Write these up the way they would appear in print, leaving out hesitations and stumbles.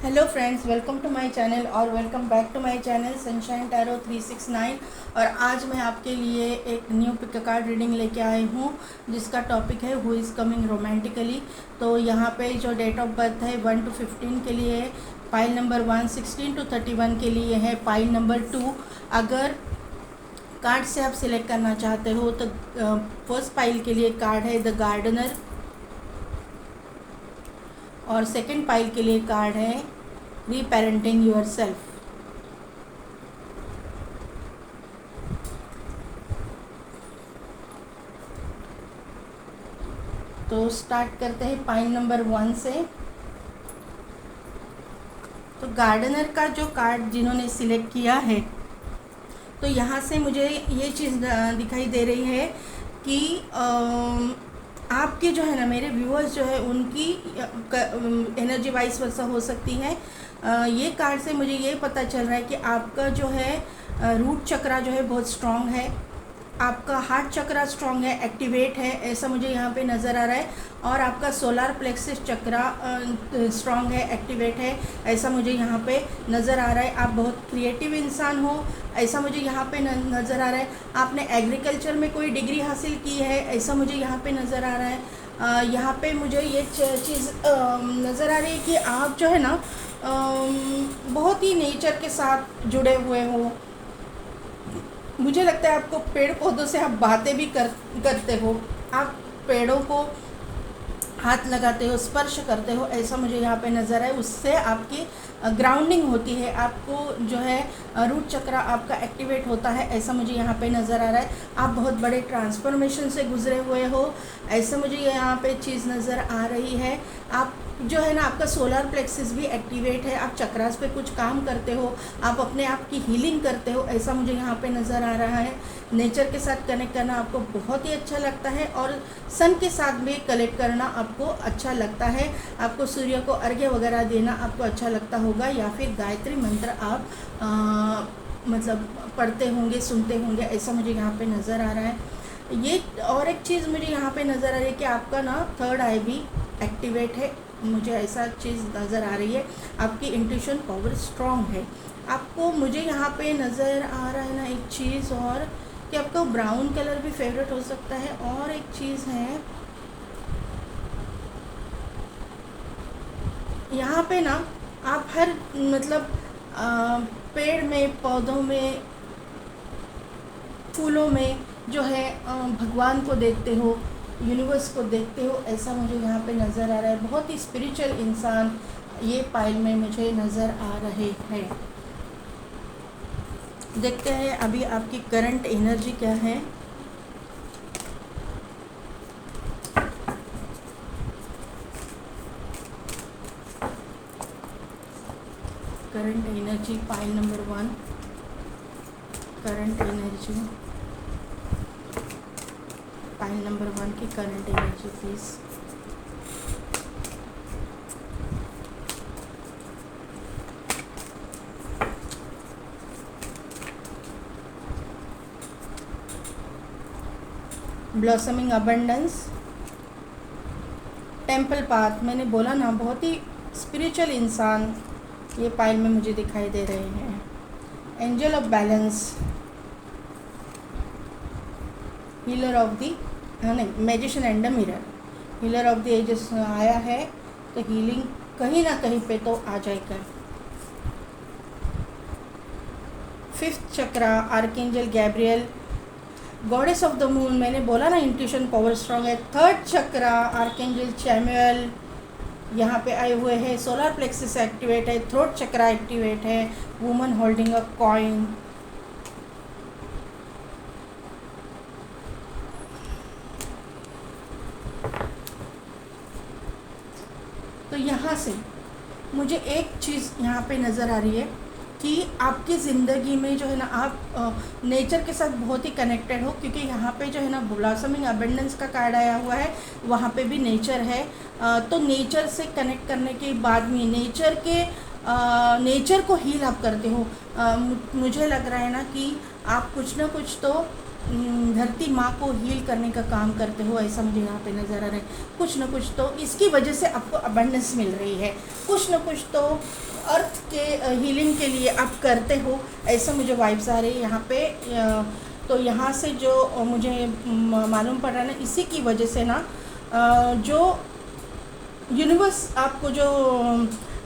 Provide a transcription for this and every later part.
Hello friends, welcome to my channel और welcome back to my channel Sunshine Tarot 369। और आज मैं आपके लिए एक न्यू पिक कार्ड रीडिंग लेके आई हूँ जिसका टॉपिक है हु इज़ कमिंग रोमांटिकली। तो यहाँ पे जो डेट ऑफ बर्थ है 1 to 15 के लिए है, पाइल नंबर 1 16 to 31 के लिए है, पाइल नंबर 2। अगर कार्ड से आप सिलेक्ट करना चाहते हो तो फर्स्ट पाइल के लिए कार्ड है द गार्डनर और सेकंड पाइल के लिए कार्ड है रीपेरेंटिंग योर सेल्फ। तो स्टार्ट करते हैं पाइल नंबर 1 से। तो गार्डनर का जो कार्ड जिन्होंने सिलेक्ट किया है, तो यहाँ से मुझे ये चीज़ दिखाई दे रही है कि आपके जो है ना, मेरे व्यूअर्स जो है उनकी एनर्जी वाइस वर्सा हो सकती है। ये कार्ड से मुझे ये पता चल रहा है कि आपका जो है रूट चक्रा जो है बहुत स्ट्रॉन्ग है, आपका हार्ट चक्रा स्ट्रॉन्ग है, एक्टिवेट है, ऐसा मुझे यहाँ पे नज़र आ रहा है। और आपका सोलार प्लेक्सस चक्रा स्ट्रॉन्ग है, एक्टिवेट है, ऐसा मुझे यहाँ पे नज़र आ रहा है। आप बहुत क्रिएटिव इंसान हो, ऐसा मुझे यहाँ पे नज़र आ रहा है। आपने एग्रीकल्चर में कोई डिग्री हासिल की है, ऐसा मुझे यहाँ पे नज़र आ रहा है। यहाँ पे मुझे ये चीज़ नज़र आ रही है कि आप जो है ना बहुत ही नेचर के साथ जुड़े हुए हो। मुझे लगता है आपको पेड़ पौधों से आप बातें भी करते हो, आप पेड़ों को हाथ लगाते हो, स्पर्श करते हो, ऐसा मुझे यहाँ पे नज़र है। उससे आपकी ग्राउंडिंग होती है, आपको जो है रूट चक्रा आपका एक्टिवेट होता है, ऐसा मुझे यहाँ पे नज़र आ रहा है। आप बहुत बड़े ट्रांसफॉर्मेशन से गुजरे हुए हो, ऐसा मुझे यहाँ पे चीज़ नज़र आ रही है। आप जो है ना, आपका सोलर प्लेक्सिस भी एक्टिवेट है, आप चक्रास पे कुछ काम करते हो, आप अपने आप की हीलिंग करते हो, ऐसा मुझे यहाँ पे नज़र आ रहा है। नेचर के साथ कनेक्ट करना आपको बहुत ही अच्छा लगता है और सन के साथ भी कनेक्ट करना आपको अच्छा लगता है। आपको सूर्य को अर्घ्य वगैरह देना आपको अच्छा लगता होगा, या फिर गायत्री मंत्र आप मतलब पढ़ते होंगे, सुनते होंगे, ऐसा मुझे यहाँ पे नज़र आ रहा है। ये और एक चीज़ मुझे यहाँ पे नज़र आ रही है कि आपका ना थर्ड आई भी एक्टिवेट है, मुझे ऐसा चीज़ नज़र आ रही है। आपकी इंट्यूशन पावर स्ट्रॉन्ग है। आपको मुझे यहाँ पे नज़र आ रहा है ना एक चीज़ और, कि आपका ब्राउन कलर भी फेवरेट हो सकता है। और एक चीज़ है यहाँ पे ना, आप हर मतलब पेड़ में, पौधों में, फूलों में जो है भगवान को देखते हो, यूनिवर्स को देखते हो, ऐसा मुझे यहाँ पे नज़र आ रहा है। बहुत ही स्पिरिचुअल इंसान ये पाइल में मुझे नज़र आ रहे हैं। देखते हैं अभी आपकी करंट एनर्जी क्या है। Current energy pile number 1, current energy pile number 1 की current energy please. Blossoming abundance, temple path, मैंने बोला ना बहुत ही स्पिरिचुअल इंसान ये पाइल में मुझे दिखाई दे रहे हैं। Angel of balance, healer of the नहीं, magician and the mirror, healer of the ages आया है, तो हीलिंग कहीं ना कहीं पे तो आ जाएगा। Fifth chakra archangel Gabriel, goddess of the moon, मैंने बोला ना इंट्यूशन पावर स्ट्रॉन्ग है। थर्ड चक्रा आर्कएंजल चैमुअल यहाँ पे आए हुए हैं। सोलर प्लेक्सिस एक्टिवेट है, थ्रोट चक्रा एक्टिवेट है, वुमन होल्डिंग अ कॉइन। तो यहाँ से मुझे एक चीज़ यहाँ पे नज़र आ रही है कि आपकी ज़िंदगी में जो है ना, आप नेचर के साथ बहुत ही कनेक्टेड हो, क्योंकि यहाँ पे जो है ना ब्लॉसमिंग अबंडेंस का कार्ड आया हुआ है, वहाँ पे भी नेचर है। तो नेचर से कनेक्ट करने के बाद में नेचर को हील आप करते हो। मुझे लग रहा है ना कि आप कुछ ना कुछ तो धरती माँ को हील करने का काम करते हो, ऐसा मुझे यहाँ पे नज़र आ रहा है। कुछ न कुछ तो इसकी वजह से आपको अबंडेंस मिल रही है, कुछ न कुछ तो अर्थ के हीलिंग के लिए आप करते हो, ऐसा मुझे वाइब्स आ रही है यहाँ पे। तो यहाँ से जो मुझे मालूम पड़ रहा है ना, इसी की वजह से ना जो यूनिवर्स आपको जो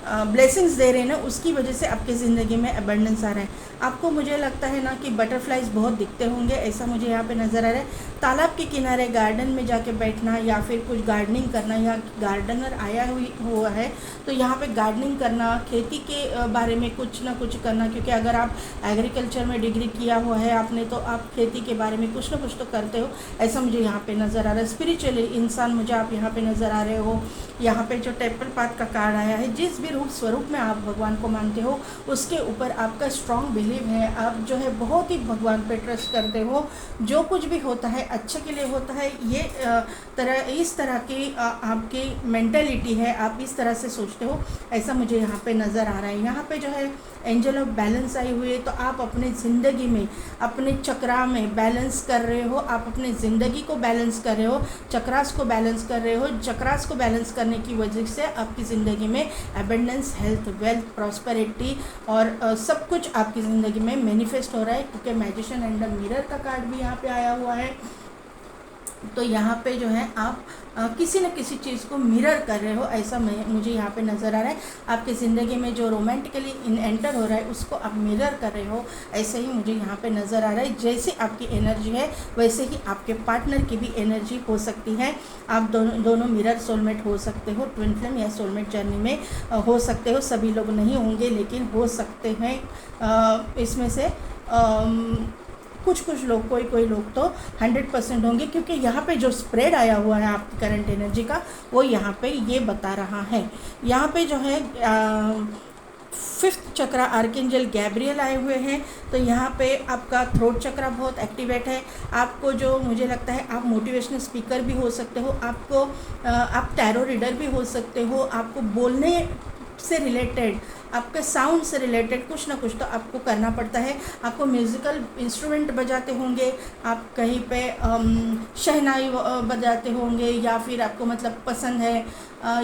ब्लेसिंग्स दे रहे हैं ना, उसकी वजह से आपकी ज़िंदगी में अबंडेंस आ रहा है। आपको मुझे लगता है ना कि बटरफ्लाइज बहुत दिखते होंगे, ऐसा मुझे यहाँ पे नज़र आ रहा है। तालाब के किनारे गार्डन में जाके बैठना या फिर कुछ गार्डनिंग करना, या गार्डनर आया हुआ है तो यहाँ पे गार्डनिंग करना, खेती के बारे में कुछ ना कुछ करना, क्योंकि अगर आप एग्रीकल्चर में डिग्री किया हुआ है आपने, तो आप खेती के बारे में कुछ ना कुछ तो करते हो, ऐसा मुझे यहाँ पे नज़र आ रहा है। स्पिरिचुअली इंसान मुझे आप यहाँ पे नज़र आ रहे हो। यहाँ पे जो टेम्पल पाथ का कार्ड आया है, जिस भी रूप स्वरूप में आप भगवान को मानते हो उसके ऊपर आपका स्ट्रॉन्ग बिलीव है। आप जो है बहुत ही भगवान पे ट्रस्ट करते हो, जो कुछ भी होता है अच्छे के लिए होता है। ये इस तरह की आपकी मेंटेलिटी है, आप इस तरह से सोचते हो, ऐसा मुझे यहाँ पे नज़र आ रहा है। यहाँ पे जो है एंजल ऑफ बैलेंस आई हुई है, तो आप अपने ज़िंदगी में अपने चक्रा में बैलेंस कर रहे हो, आप अपनी ज़िंदगी को बैलेंस कर रहे हो, चक्रास को बैलेंस कर रहे हो। चक्रास को बैलेंस करने की वजह से आपकी ज़िंदगी में एबंडेंस, हेल्थ, वेल्थ, प्रॉस्पेरिटी और सब कुछ आपकी ज़िंदगी में मैनिफेस्ट हो रहा है, क्योंकि मैजिशियन एंड द मिरर का कार्ड भी यहाँ पे आया हुआ है। तो यहाँ पे जो है आप किसी न किसी चीज़ को मिरर कर रहे हो, ऐसा मुझे यहाँ पे नज़र आ रहा है। आपकी ज़िंदगी में जो रोमांटिकली एंटर हो रहा है उसको आप मिरर कर रहे हो, ऐसे ही मुझे यहाँ पे नज़र आ रहा है। जैसे आपकी एनर्जी है वैसे ही आपके पार्टनर की भी एनर्जी हो सकती है। आप दोनों मिरर सोलमेट हो सकते हो, ट्विन फ्लेम या सोलमेट जर्नी में हो सकते हो। सभी लोग नहीं होंगे लेकिन हो सकते हैं। इसमें से कुछ लोग, कोई लोग तो 100% होंगे, क्योंकि यहाँ पे जो स्प्रेड आया हुआ है आपकी करंट एनर्जी का, वो यहाँ पे ये बता रहा है। यहाँ पे जो है 5th चक्रा आर्कएंजल गैब्रियल आए हुए हैं। तो यहाँ पे आपका थ्रोट चक्रा बहुत एक्टिवेट है। आपको जो मुझे लगता है आप मोटिवेशनल स्पीकर भी हो सकते हो, आप टैरो रीडर भी हो सकते हो। आपको बोलने से रिलेटेड, आपके साउंड से रिलेटेड कुछ ना कुछ तो आपको करना पड़ता है। आपको म्यूज़िकल इंस्ट्रूमेंट बजाते होंगे, आप कहीं पे शहनाई बजाते होंगे, या फिर आपको मतलब पसंद है,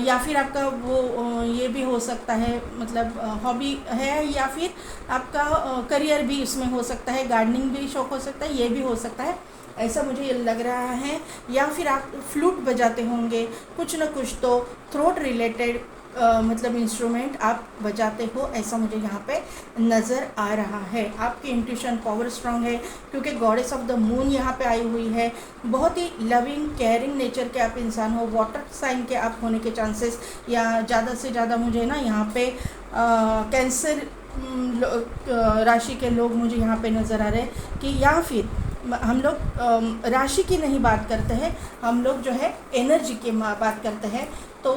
या फिर आपका वो ये भी हो सकता है, मतलब हॉबी है, या फिर आपका करियर भी इसमें हो सकता है, गार्डनिंग भी शौक हो सकता है, ये भी हो सकता है, ऐसा मुझे ये लग रहा है। या फिर आप फ्लूट बजाते होंगे, कुछ ना कुछ तो थ्रोट रिलेटेड मतलब इंस्ट्रूमेंट आप बजाते हो, ऐसा मुझे यहाँ पे नज़र आ रहा है। आपकी इंट्यूशन पावर स्ट्रांग है, क्योंकि गॉडेस ऑफ द मून यहाँ पे आई हुई है। बहुत ही लविंग केयरिंग नेचर के आप इंसान हो। वाटर साइन के आप होने के चांसेस, या ज़्यादा से ज़्यादा मुझे ना यहाँ पे कैंसर राशि के लोग मुझे यहाँ पे नज़र आ रहे हैं, कि या फिर हम लोग राशि की नहीं बात करते हैं, हम लोग जो है एनर्जी की बात करते हैं। तो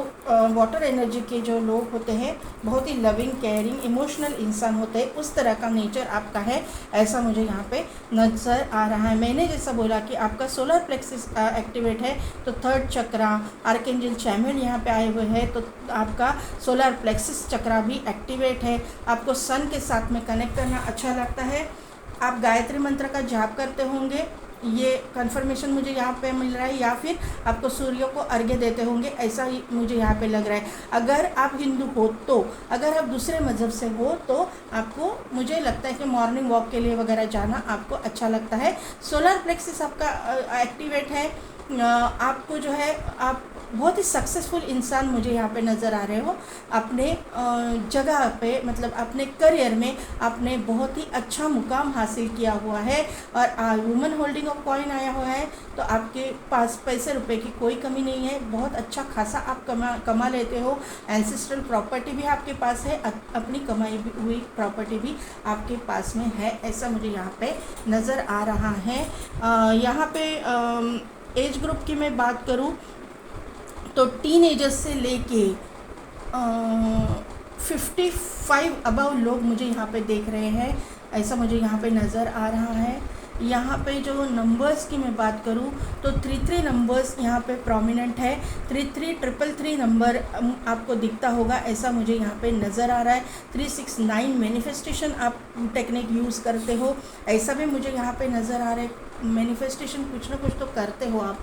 वाटर एनर्जी के जो लोग होते हैं बहुत ही लविंग केयरिंग इमोशनल इंसान होते हैं, उस तरह का नेचर आपका है, ऐसा मुझे यहाँ पे नज़र आ रहा है। मैंने जैसा बोला कि आपका सोलर प्लेक्सिस एक्टिवेट है, तो 3rd चक्रा आर्कएंजल चैमुएल यहाँ पे आए हुए हैं, तो आपका सोलर प्लेक्सिस चक्रा भी एक्टिवेट है। आपको सन के साथ में कनेक्ट करना अच्छा लगता है। आप गायत्री मंत्र का जाप करते होंगे, ये कंफर्मेशन मुझे यहाँ पे मिल रहा है, या फिर आपको सूर्य को अर्घ्य देते होंगे, ऐसा ही मुझे यहाँ पे लग रहा है। अगर आप हिंदू हो तो, अगर आप दूसरे मज़हब से हो तो आपको मुझे लगता है कि मॉर्निंग वॉक के लिए वगैरह जाना आपको अच्छा लगता है। सोलर प्लेक्सिस आपका एक्टिवेट है। आपको जो है आप बहुत ही सक्सेसफुल इंसान मुझे यहाँ पे नज़र आ रहे हो। अपने जगह पे मतलब अपने करियर में आपने बहुत ही अच्छा मुकाम हासिल किया हुआ है। और वुमन होल्डिंग ऑफ कॉइन आया हुआ है, तो आपके पास पैसे रुपए की कोई कमी नहीं है। बहुत अच्छा खासा आप कमा लेते हो। एंसेस्ट्रल प्रॉपर्टी भी आपके पास है, अपनी कमाई हुई प्रॉपर्टी भी आपके पास में है, ऐसा मुझे यहाँ पे नज़र आ रहा है। यहाँ पे एज ग्रुप की मैं बात करूँ तो टीनेजर्स से लेके 55 अबव लोग मुझे यहाँ पे देख रहे हैं, ऐसा मुझे यहाँ पे नज़र आ रहा है। यहाँ पे जो नंबर्स की मैं बात करूँ तो 33 नंबर्स यहाँ पे प्रोमिनेंट है। 33 नंबर आपको दिखता होगा, ऐसा मुझे यहाँ पे नज़र आ रहा है। 369 मैनिफेस्टेशन आप टेक्निक यूज़ करते हो, ऐसा भी मुझे यहाँ पे नज़र आ रहा है। मैनिफेस्टेशन कुछ ना कुछ तो करते हो आप,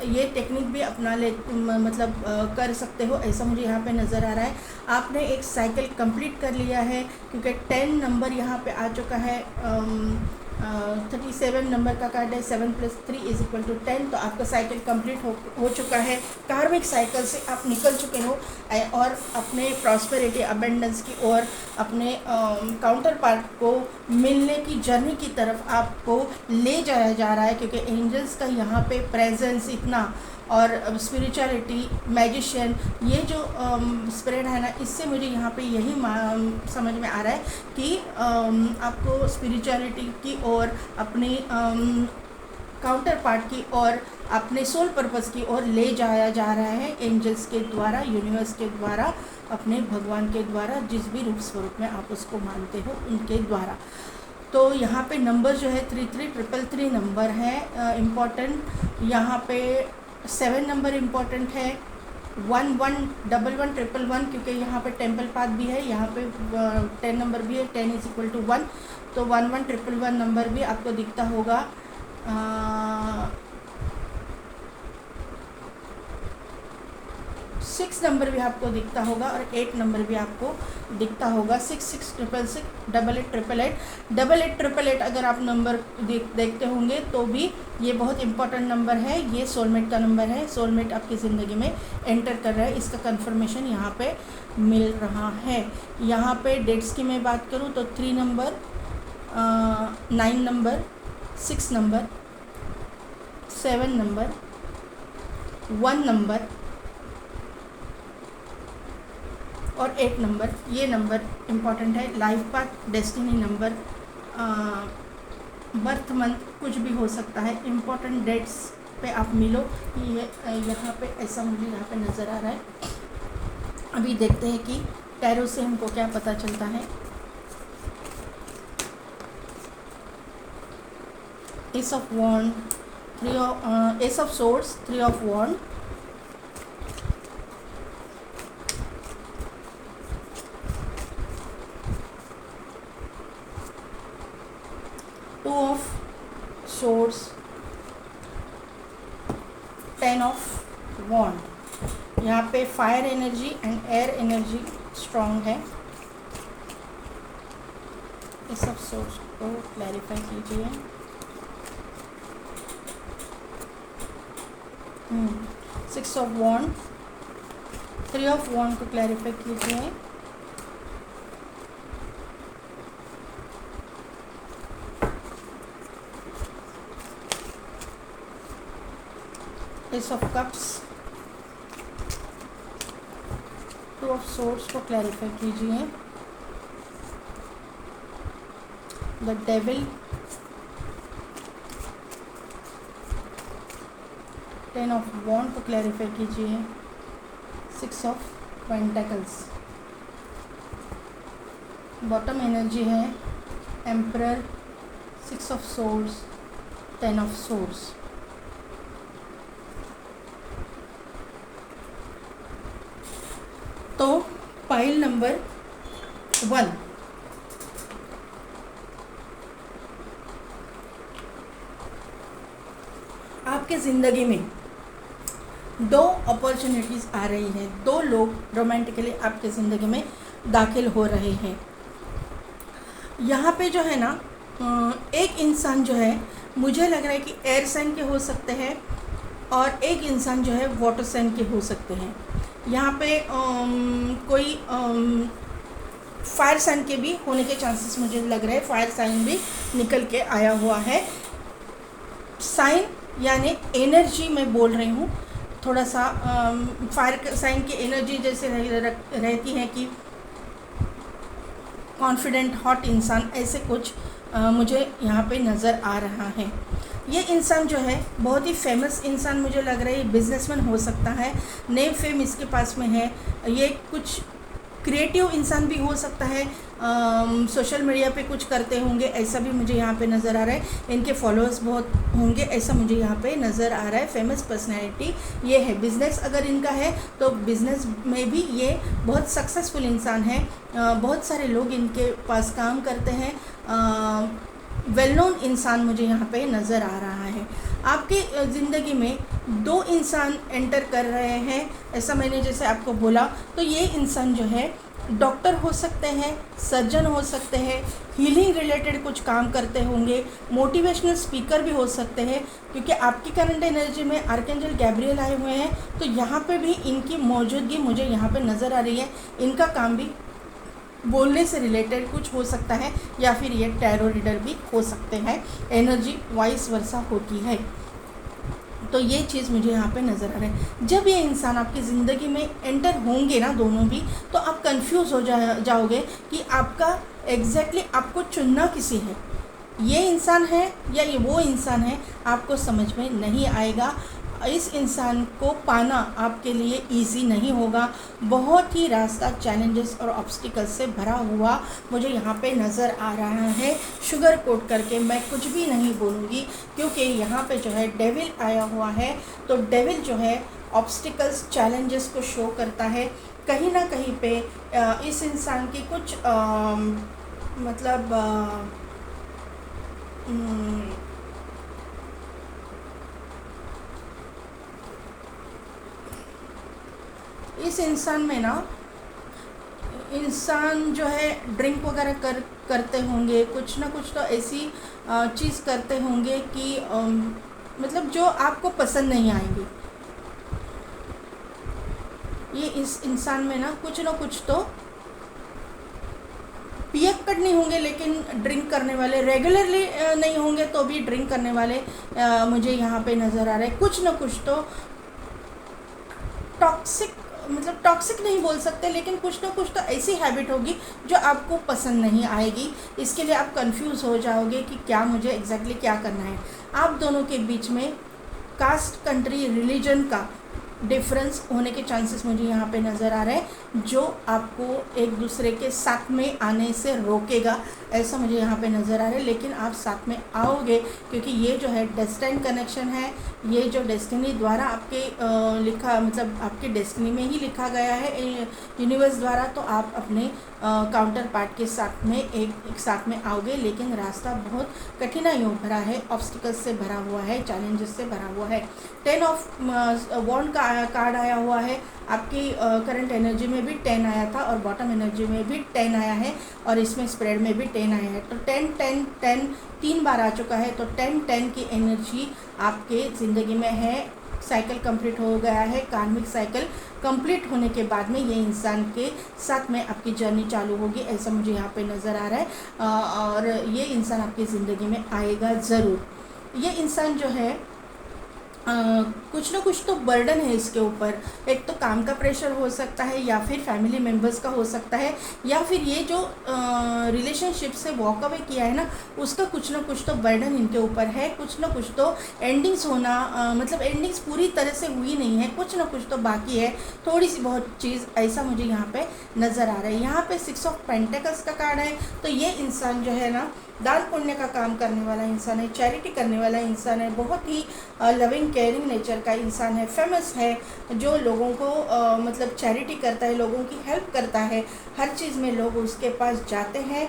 ये टेक्निक भी अपना ले मतलब कर सकते हो, ऐसा मुझे यहाँ पे नज़र आ रहा है। आपने एक साइकिल कंप्लीट कर लिया है, क्योंकि 10 नंबर यहाँ पे आ चुका है। 37 नंबर का कार्ड है, 7 + 3 = 10, तो आपका साइकिल कंप्लीट हो चुका है। कार्मिक साइकिल से आप निकल चुके हो और अपने प्रॉस्पेरिटी अबेंडेंस की और अपने काउंटर पार्ट को मिलने की जर्नी की तरफ आपको ले जाया जा रहा है, क्योंकि एंजल्स का यहाँ पे प्रेजेंस इतना और स्पिरिचुअलिटी, मैजिशियन, ये जो स्प्रेड है ना, इससे मुझे यहाँ पे यही समझ में आ रहा है कि आपको स्पिरिचुअलिटी की और अपनी काउंटर पार्ट की और अपने सोल पर्पस की ओर ले जाया जा रहा है एंजल्स के द्वारा, यूनिवर्स के द्वारा, अपने भगवान के द्वारा, जिस भी रूप स्वरूप में आप उसको मानते हो उनके द्वारा। तो यहाँ पे नंबर जो है 3333 नंबर है इम्पॉर्टेंट। यहाँ पे 7 नंबर इम्पॉर्टेंट है, 11111111, क्योंकि यहाँ पे टेम्पल पाथ भी है, यहाँ पे 10 नंबर भी है, 10 = 1, तो 111111 नंबर भी आपको दिखता होगा। 6 नंबर भी आपको दिखता होगा और 8 नंबर भी आपको दिखता होगा। 6666, 8888, 8888 अगर आप नंबर देखते होंगे तो भी ये बहुत इंपॉर्टेंट नंबर है। ये सोलमेट का नंबर है, सोलमेट आपकी ज़िंदगी में एंटर कर रहा है, इसका कंफर्मेशन यहाँ पे मिल रहा है। यहाँ पे डेट्स की मैं बात करूँ तो 3 number, 9 number, 6 number, 7 number, 1 number और 8 नंबर, ये नंबर इम्पॉर्टेंट है। Life path, destiny number, birth month कुछ भी हो सकता है, इम्पॉर्टेंट डेट्स पे आप मिलो, ये यहाँ पे ऐसा मुझे यहाँ पे नज़र आ रहा है। अभी देखते हैं कि टैरो से हमको क्या पता चलता है। Ace of wand, ace of swords, 3 of wand, of swords, 10 of wand. यहाँ पे fire energy and air energy strong है। इस सब सोर्स को क्लैरिफाई कीजिए। 6 ऑफ वॉन्ड, 3 ऑफ वॉन्ड को क्लैरिफाई कीजिए। S of cups, 2 of swords को क्लैरिफाई कीजिए। द डेविल, 10 ऑफ वॉन्ड को क्लैरिफाई कीजिए। 6 ऑफ पेंटेकल्स, बॉटम एनर्जी है emperor, 6 of swords, 10 of swords. तो पाइल नंबर 1, आपके ज़िंदगी में 2 अपॉर्चुनिटीज़ आ रही हैं, 2 लोग रोमांटिकली आपके ज़िंदगी में दाखिल हो रहे हैं। यहाँ पे जो है ना, एक इंसान जो है मुझे लग रहा है कि एयर साइन के हो सकते हैं और एक इंसान जो है वाटर साइन के हो सकते हैं। यहाँ पे कोई फायर साइन के भी होने के चांसेस मुझे लग रहे हैं। फायर साइन भी निकल के आया हुआ है। साइन यानी एनर्जी मैं बोल रही हूँ, थोड़ा सा फायर साइन की एनर्जी जैसे रहती है कि कॉन्फिडेंट, हॉट इंसान, ऐसे कुछ मुझे यहाँ पे नज़र आ रहा है। ये इंसान जो है बहुत ही फेमस इंसान मुझे लग रहा है, बिजनेसमैन हो सकता है, नेम फेम इसके पास में है। ये कुछ क्रिएटिव इंसान भी हो सकता है, सोशल मीडिया पे कुछ करते होंगे, ऐसा भी मुझे यहाँ पे नज़र आ रहा है। इनके फॉलोअर्स बहुत होंगे, ऐसा मुझे यहाँ पे नज़र आ रहा है। फेमस पर्सनैलिटी ये है। बिज़नेस अगर इनका है तो बिज़नेस में भी ये बहुत सक्सेसफुल इंसान है। बहुत सारे लोग इनके पास काम करते हैं। वेल नोन इंसान मुझे यहाँ पे नज़र आ रहा है। आपके ज़िंदगी में दो इंसान एंटर कर रहे हैं, ऐसा मैंने जैसे आपको बोला। तो ये इंसान जो है डॉक्टर हो सकते हैं, सर्जन हो सकते हैं, हीलिंग रिलेटेड कुछ काम करते होंगे, मोटिवेशनल स्पीकर भी हो सकते हैं, क्योंकि आपकी करंट एनर्जी में आर्कएंजल गैब्रियल आए हुए हैं। तो यहाँ पे भी इनकी मौजूदगी मुझे यहाँ पे नज़र आ रही है। इनका काम भी बोलने से रिलेटेड कुछ हो सकता है, या फिर ये टैरो रीडर भी हो सकते हैं। एनर्जी वाइस वर्सा होती है। तो ये चीज़ मुझे यहाँ पे नज़र आ रहा है। जब ये इंसान आपकी ज़िंदगी में एंटर होंगे ना, दोनों भी, तो आप कंफ्यूज हो जाओगे कि आपका एग्जैक्टली आपको चुनना किसी है, ये इंसान है या ये वो इंसान है, आपको समझ में नहीं आएगा। इस इंसान को पाना आपके लिए इजी नहीं होगा। बहुत ही रास्ता चैलेंजेस और ऑब्स्टिकल्स से भरा हुआ मुझे यहाँ पे नज़र आ रहा है। शुगर कोट करके मैं कुछ भी नहीं बोलूँगी, क्योंकि यहाँ पे जो है डेविल आया हुआ है। तो डेविल जो है ऑब्स्टिकल्स, चैलेंजेस को शो करता है। कहीं ना कहीं पे इस इंसान की कुछ इस इंसान में ना, इंसान जो है ड्रिंक वगैरह करते होंगे, कुछ ना कुछ तो ऐसी चीज़ करते होंगे कि मतलब जो आपको पसंद नहीं आएंगी। ये इस इंसान में ना कुछ तो पियक्कड़ नहीं होंगे, लेकिन ड्रिंक करने वाले रेगुलरली नहीं होंगे, तो भी ड्रिंक करने वाले मुझे यहाँ पे नज़र आ रहे हैं। कुछ ना कुछ तो टॉक्सिक, मतलब टॉक्सिक नहीं बोल सकते, लेकिन कुछ ना कुछ तो ऐसी हैबिट होगी जो आपको पसंद नहीं आएगी। इसके लिए आप कंफ्यूज हो जाओगे कि क्या मुझे एग्जैक्टली क्या करना है। आप दोनों के बीच में कास्ट, कंट्री, रिलीजन का डिफरेंस होने के चांसेस मुझे यहाँ पे नज़र आ रहे हैं, जो आपको एक दूसरे के साथ में आने से रोकेगा, ऐसा मुझे यहाँ पे नज़र आ रहा है। लेकिन आप साथ में आओगे, क्योंकि ये जो है डेस्टिनी कनेक्शन है। ये जो डेस्टिनी द्वारा आपके लिखा, मतलब आपके डेस्टिनी में ही लिखा गया है यूनिवर्स द्वारा। तो आप अपने काउंटर पार्ट के साथ में एक साथ में आओगे, लेकिन रास्ता बहुत कठिनाइयों भरा है, ऑब्स्टिकल्स से भरा हुआ है, चैलेंजेस से भरा हुआ है। 10 ऑफ वॉन्ड का कार्ड आया हुआ है। आपकी करंट एनर्जी में भी 10 आया था, और बॉटम एनर्जी में भी 10 आया है, और इसमें स्प्रेड में भी 10 आया है। तो 10 10 10 3 बार आ चुका है। तो 10 10 की एनर्जी आपके ज़िंदगी में है। साइकिल कंप्लीट हो गया है। कार्मिक साइकिल कंप्लीट होने के बाद में ये इंसान के साथ में आपकी जर्नी चालू होगी, ऐसा मुझे यहाँ पे नज़र आ रहा है। और ये इंसान आपकी ज़िंदगी में आएगा ज़रूर। ये इंसान जो है कुछ ना कुछ तो बर्डन है इसके ऊपर। एक तो काम का प्रेशर हो सकता है, या फिर फैमिली मेम्बर्स का हो सकता है, या फिर ये जो रिलेशनशिप से वॉक अवे किया है ना, उसका कुछ ना कुछ तो बर्डन इनके ऊपर है। कुछ ना कुछ तो एंडिंग्स होना, मतलब एंडिंग्स पूरी तरह से हुई नहीं है, कुछ ना कुछ तो बाकी है, थोड़ी सी बहुत चीज़, ऐसा मुझे यहाँ पे नज़र आ रहा है। यहाँ पे 6 ऑफ पेंटिकल्स का कार्ड है। तो ये इंसान जो है ना, दान पुण्य का काम करने वाला इंसान है, चैरिटी करने वाला इंसान है, बहुत ही लविंग केयरिंग नेचर का इंसान है, फेमस है, जो लोगों को मतलब चैरिटी करता है, लोगों की हेल्प करता है। हर चीज़ में लोग उसके पास जाते हैं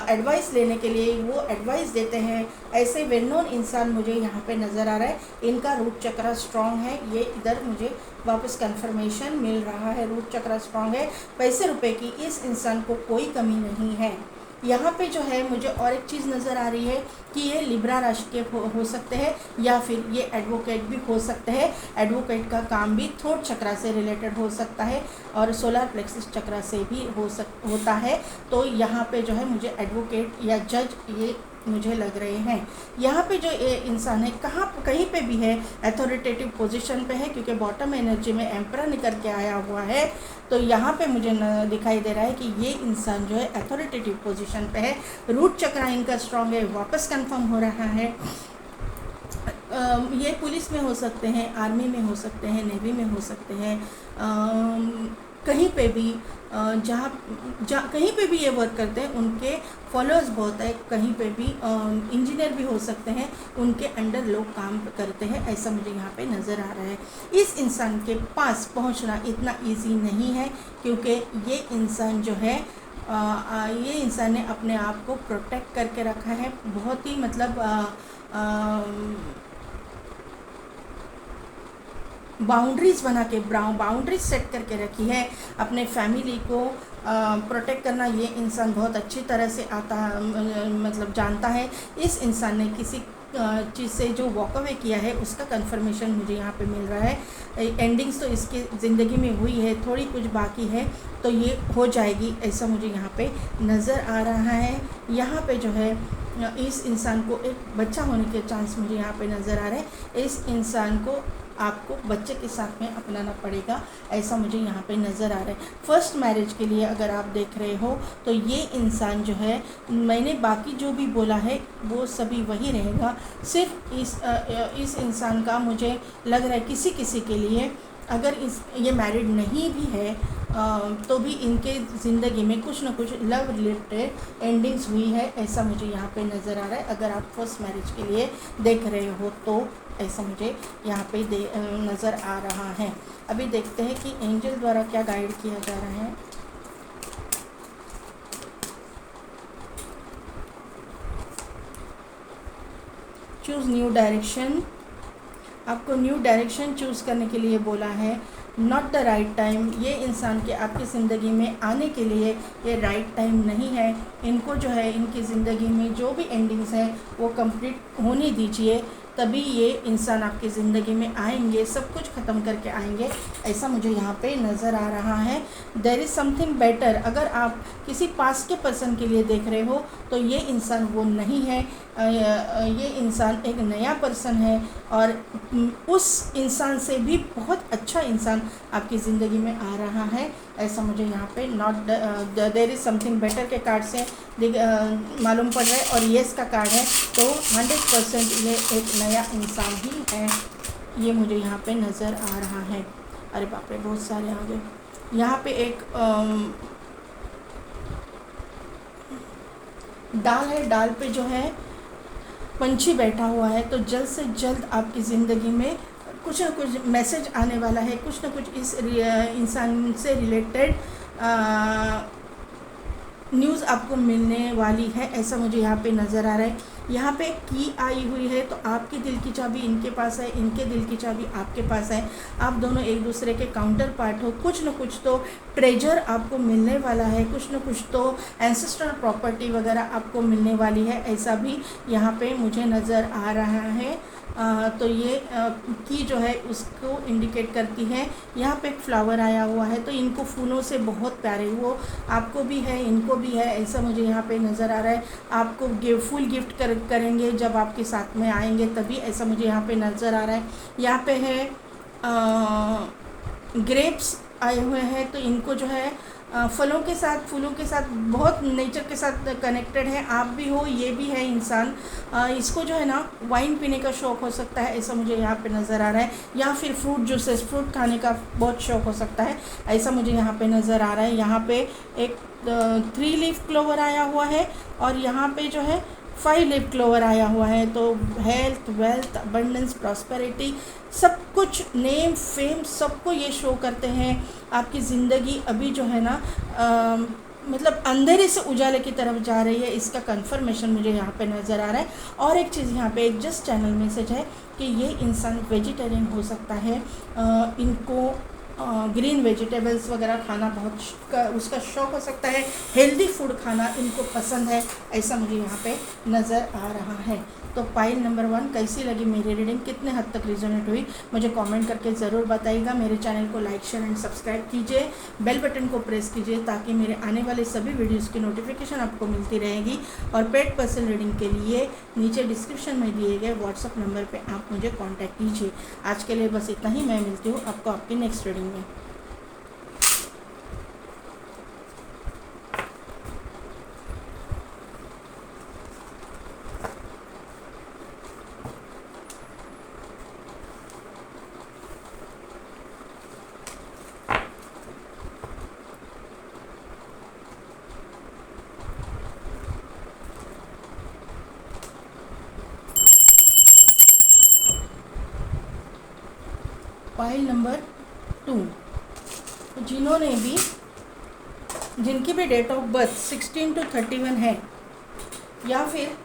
एडवाइस लेने के लिए, वो एडवाइस देते हैं। ऐसे वेल नोन इंसान मुझे यहाँ पे नज़र आ रहा है। इनका रूट चक्र स्ट्रॉन्ग है, ये इधर मुझे वापस कंफर्मेशन मिल रहा है। रूट चक्र स्ट्रॉन्ग है, पैसे रुपए की इस इंसान को कोई कमी नहीं है। यहाँ पे जो है मुझे और एक चीज़ नज़र आ रही है कि ये लिब्रा राशि के हो सकते हैं, या फिर ये एडवोकेट भी हो सकते हैं। एडवोकेट का काम भी थ्रोट चक्र से रिलेटेड हो सकता है, और सोलर प्लेक्सस चक्र से भी होता है। तो यहाँ पे जो है मुझे एडवोकेट या जज ये मुझे लग रहे हैं। यहाँ पे जो ये इंसान है, कहीं पे भी है, अथॉरिटेटिव पोजीशन पे है, क्योंकि बॉटम एनर्जी में एम्परर निकल के आया हुआ है। तो यहाँ पे मुझे दिखाई दे रहा है कि ये इंसान जो है अथॉरिटेटिव पोजीशन पे है। रूट चक्र इनका स्ट्रॉन्ग है, वापस कंफर्म हो रहा है। ये पुलिस में हो सकते हैं, आर्मी में हो सकते हैं, नेवी में हो सकते हैं, कहीं पे भी जहाँ कहीं पे भी ये वर्क करते हैं, उनके फॉलोअर्स बहुत है। कहीं पे भी इंजीनियर भी हो सकते हैं, उनके अंडर लोग काम करते हैं, ऐसा मुझे यहाँ पे नज़र आ रहा है। इस इंसान के पास पहुँचना इतना इजी नहीं है, क्योंकि ये इंसान जो है ये इंसान ने अपने आप को प्रोटेक्ट करके रखा है, बहुत ही मतलब बाउंड्रीज़ बना के बाउंड्रीज सेट करके रखी है। अपने फैमिली को प्रोटेक्ट करना ये इंसान बहुत अच्छी तरह से मतलब जानता है। इस इंसान ने किसी चीज़ से जो वॉक अवे किया है उसका कंफर्मेशन मुझे यहाँ पे मिल रहा है। एंडिंग्स तो इसकी ज़िंदगी में हुई है, थोड़ी कुछ बाकी है तो ये हो जाएगी, ऐसा मुझे यहाँ पे नज़र आ रहा है। यहाँ पे जो है इस इंसान को एक बच्चा होने के चांस मुझे यहाँ पे नज़र आ रहा है। इस इंसान को आपको बच्चे के साथ में अपनाना पड़ेगा, ऐसा मुझे यहाँ पे नज़र आ रहा है। फर्स्ट मैरिज के लिए अगर आप देख रहे हो तो ये इंसान जो है, मैंने बाकी जो भी बोला है वो सभी वही रहेगा। सिर्फ इस इंसान का मुझे लग रहा है किसी किसी के लिए, अगर ये मैरिड नहीं भी है तो भी इनके ज़िंदगी में कुछ ना कुछ लव रिलेटेड एंडिंग्स हुई है, ऐसा मुझे यहाँ पे नज़र आ रहा है। अगर आप फर्स्ट मैरिज के लिए देख रहे हो तो ऐसा मुझे यहाँ पे नज़र आ रहा है। अभी देखते हैं कि एंजल द्वारा क्या गाइड किया जा रहा है। चूज़ न्यू डायरेक्शन, आपको न्यू डायरेक्शन चूज़ करने के लिए बोला है। नॉट द राइट टाइम, ये इंसान के आपकी ज़िंदगी में आने के लिए ये राइट टाइम नहीं है। इनको जो है इनकी ज़िंदगी में जो भी एंडिंग्स हैं वो कंप्लीट होने दीजिए, तभी ये इंसान आपकी ज़िंदगी में आएंगे, सब कुछ ख़त्म करके आएंगे, ऐसा मुझे यहाँ पे नज़र आ रहा है। देयर इज़ समथिंग बेटर, अगर आप किसी पास के पर्सन के लिए देख रहे हो तो ये इंसान वो नहीं है। ये इंसान एक नया पर्सन है और उस इंसान से भी बहुत अच्छा इंसान आपकी ज़िंदगी में आ रहा है, ऐसा मुझे यहाँ पे not there is something better के कार्ड से मालूम पड़ रहा है और येस का कार्ड है, तो 100% ये एक नया इंसान ही है, ये मुझे यहाँ पे नज़र आ रहा है। अरे बाप रे, बहुत सारे आ गए। यहाँ पे एक डाल है, डाल पे जो है पंछी बैठा हुआ है, तो जल्द से जल्द आपकी ज़िंदगी में कुछ ना कुछ मैसेज आने वाला है, कुछ ना कुछ इस इंसान से रिलेटेड न्यूज़ आपको मिलने वाली है, ऐसा मुझे यहाँ पे नज़र आ रहा है। यहाँ पे की आई हुई है, तो आपके दिल की चाबी इनके पास है, इनके दिल की चाबी आपके पास है। आप दोनों एक दूसरे के काउंटर पार्ट हो, कुछ न कुछ तो ट्रेजर आपको मिलने वाला है, कुछ न कुछ तो एंसेस्ट्रल प्रॉपर्टी वगैरह आपको मिलने वाली है, ऐसा भी यहाँ पे मुझे नज़र आ रहा है। तो ये की जो है उसको इंडिकेट करती है। यहाँ पे एक फ्लावर आया हुआ है, तो इनको फूलों से बहुत प्यारे, वो आपको भी है इनको भी है, ऐसा मुझे यहाँ पे नज़र आ रहा है। आपको फुल गिफ्ट करेंगे जब आपके साथ में आएंगे तभी, ऐसा मुझे यहाँ पे नज़र आ रहा है। यहाँ पे है ग्रेप्स आए हुए हैं, तो इनको जो है फलों के साथ, फूलों के साथ, बहुत नेचर के साथ कनेक्टेड है। आप भी हो, ये भी है इंसान। इसको जो है ना वाइन पीने का शौक़ हो सकता है, ऐसा मुझे यहाँ पे नज़र आ रहा है, या फिर फ्रूट जूसेस, फ्रूट खाने का बहुत शौक़ हो सकता है, ऐसा मुझे यहाँ पे नज़र आ रहा है। यहाँ पे एक 3 लीफ क्लोवर आया हुआ है और यहाँ पे जो है 5 लीफ क्लोवर आया हुआ है। तो हेल्थ, वेल्थ, अबंडेंस, प्रॉस्पेरिटी, सब कुछ, नेम, फेम, सबको ये शो करते हैं। आपकी ज़िंदगी अभी जो है ना मतलब अंधेरे से उजाले की तरफ जा रही है, इसका कंफर्मेशन मुझे यहाँ पे नज़र आ रहा है। और एक चीज़ यहाँ पे एक जस्ट चैनल मैसेज है कि ये इंसान वेजिटेरियन हो सकता है, इनको ग्रीन वेजिटेबल्स वगैरह खाना बहुत उसका शौक़ हो सकता है, हेल्दी फूड खाना इनको पसंद है, ऐसा मुझे यहाँ पे नज़र आ रहा है। तो पाइल नंबर 1 कैसी लगी मेरी रीडिंग, कितने हद तक रिजोनेट हुई, मुझे कमेंट करके ज़रूर बताइएगा। मेरे चैनल को लाइक, शेयर एंड सब्सक्राइब कीजिए, बेल बटन को प्रेस कीजिए ताकि मेरे आने वाले सभी वीडियोस की नोटिफिकेशन आपको मिलती रहेगी। और पेड पर्सन रीडिंग के लिए नीचे डिस्क्रिप्शन में दिए गए व्हाट्सअप नंबर पर आप मुझे कॉन्टैक्ट कीजिए। आज के लिए बस इतना ही, मैं मिलती हूँ आपको आपकी नेक्स्ट रीडिंग में। पाइल नंबर 2, जिन्होंने भी, जिनकी जिनकी भी डेट ऑफ बर्थ 16 to 31 है, या फिर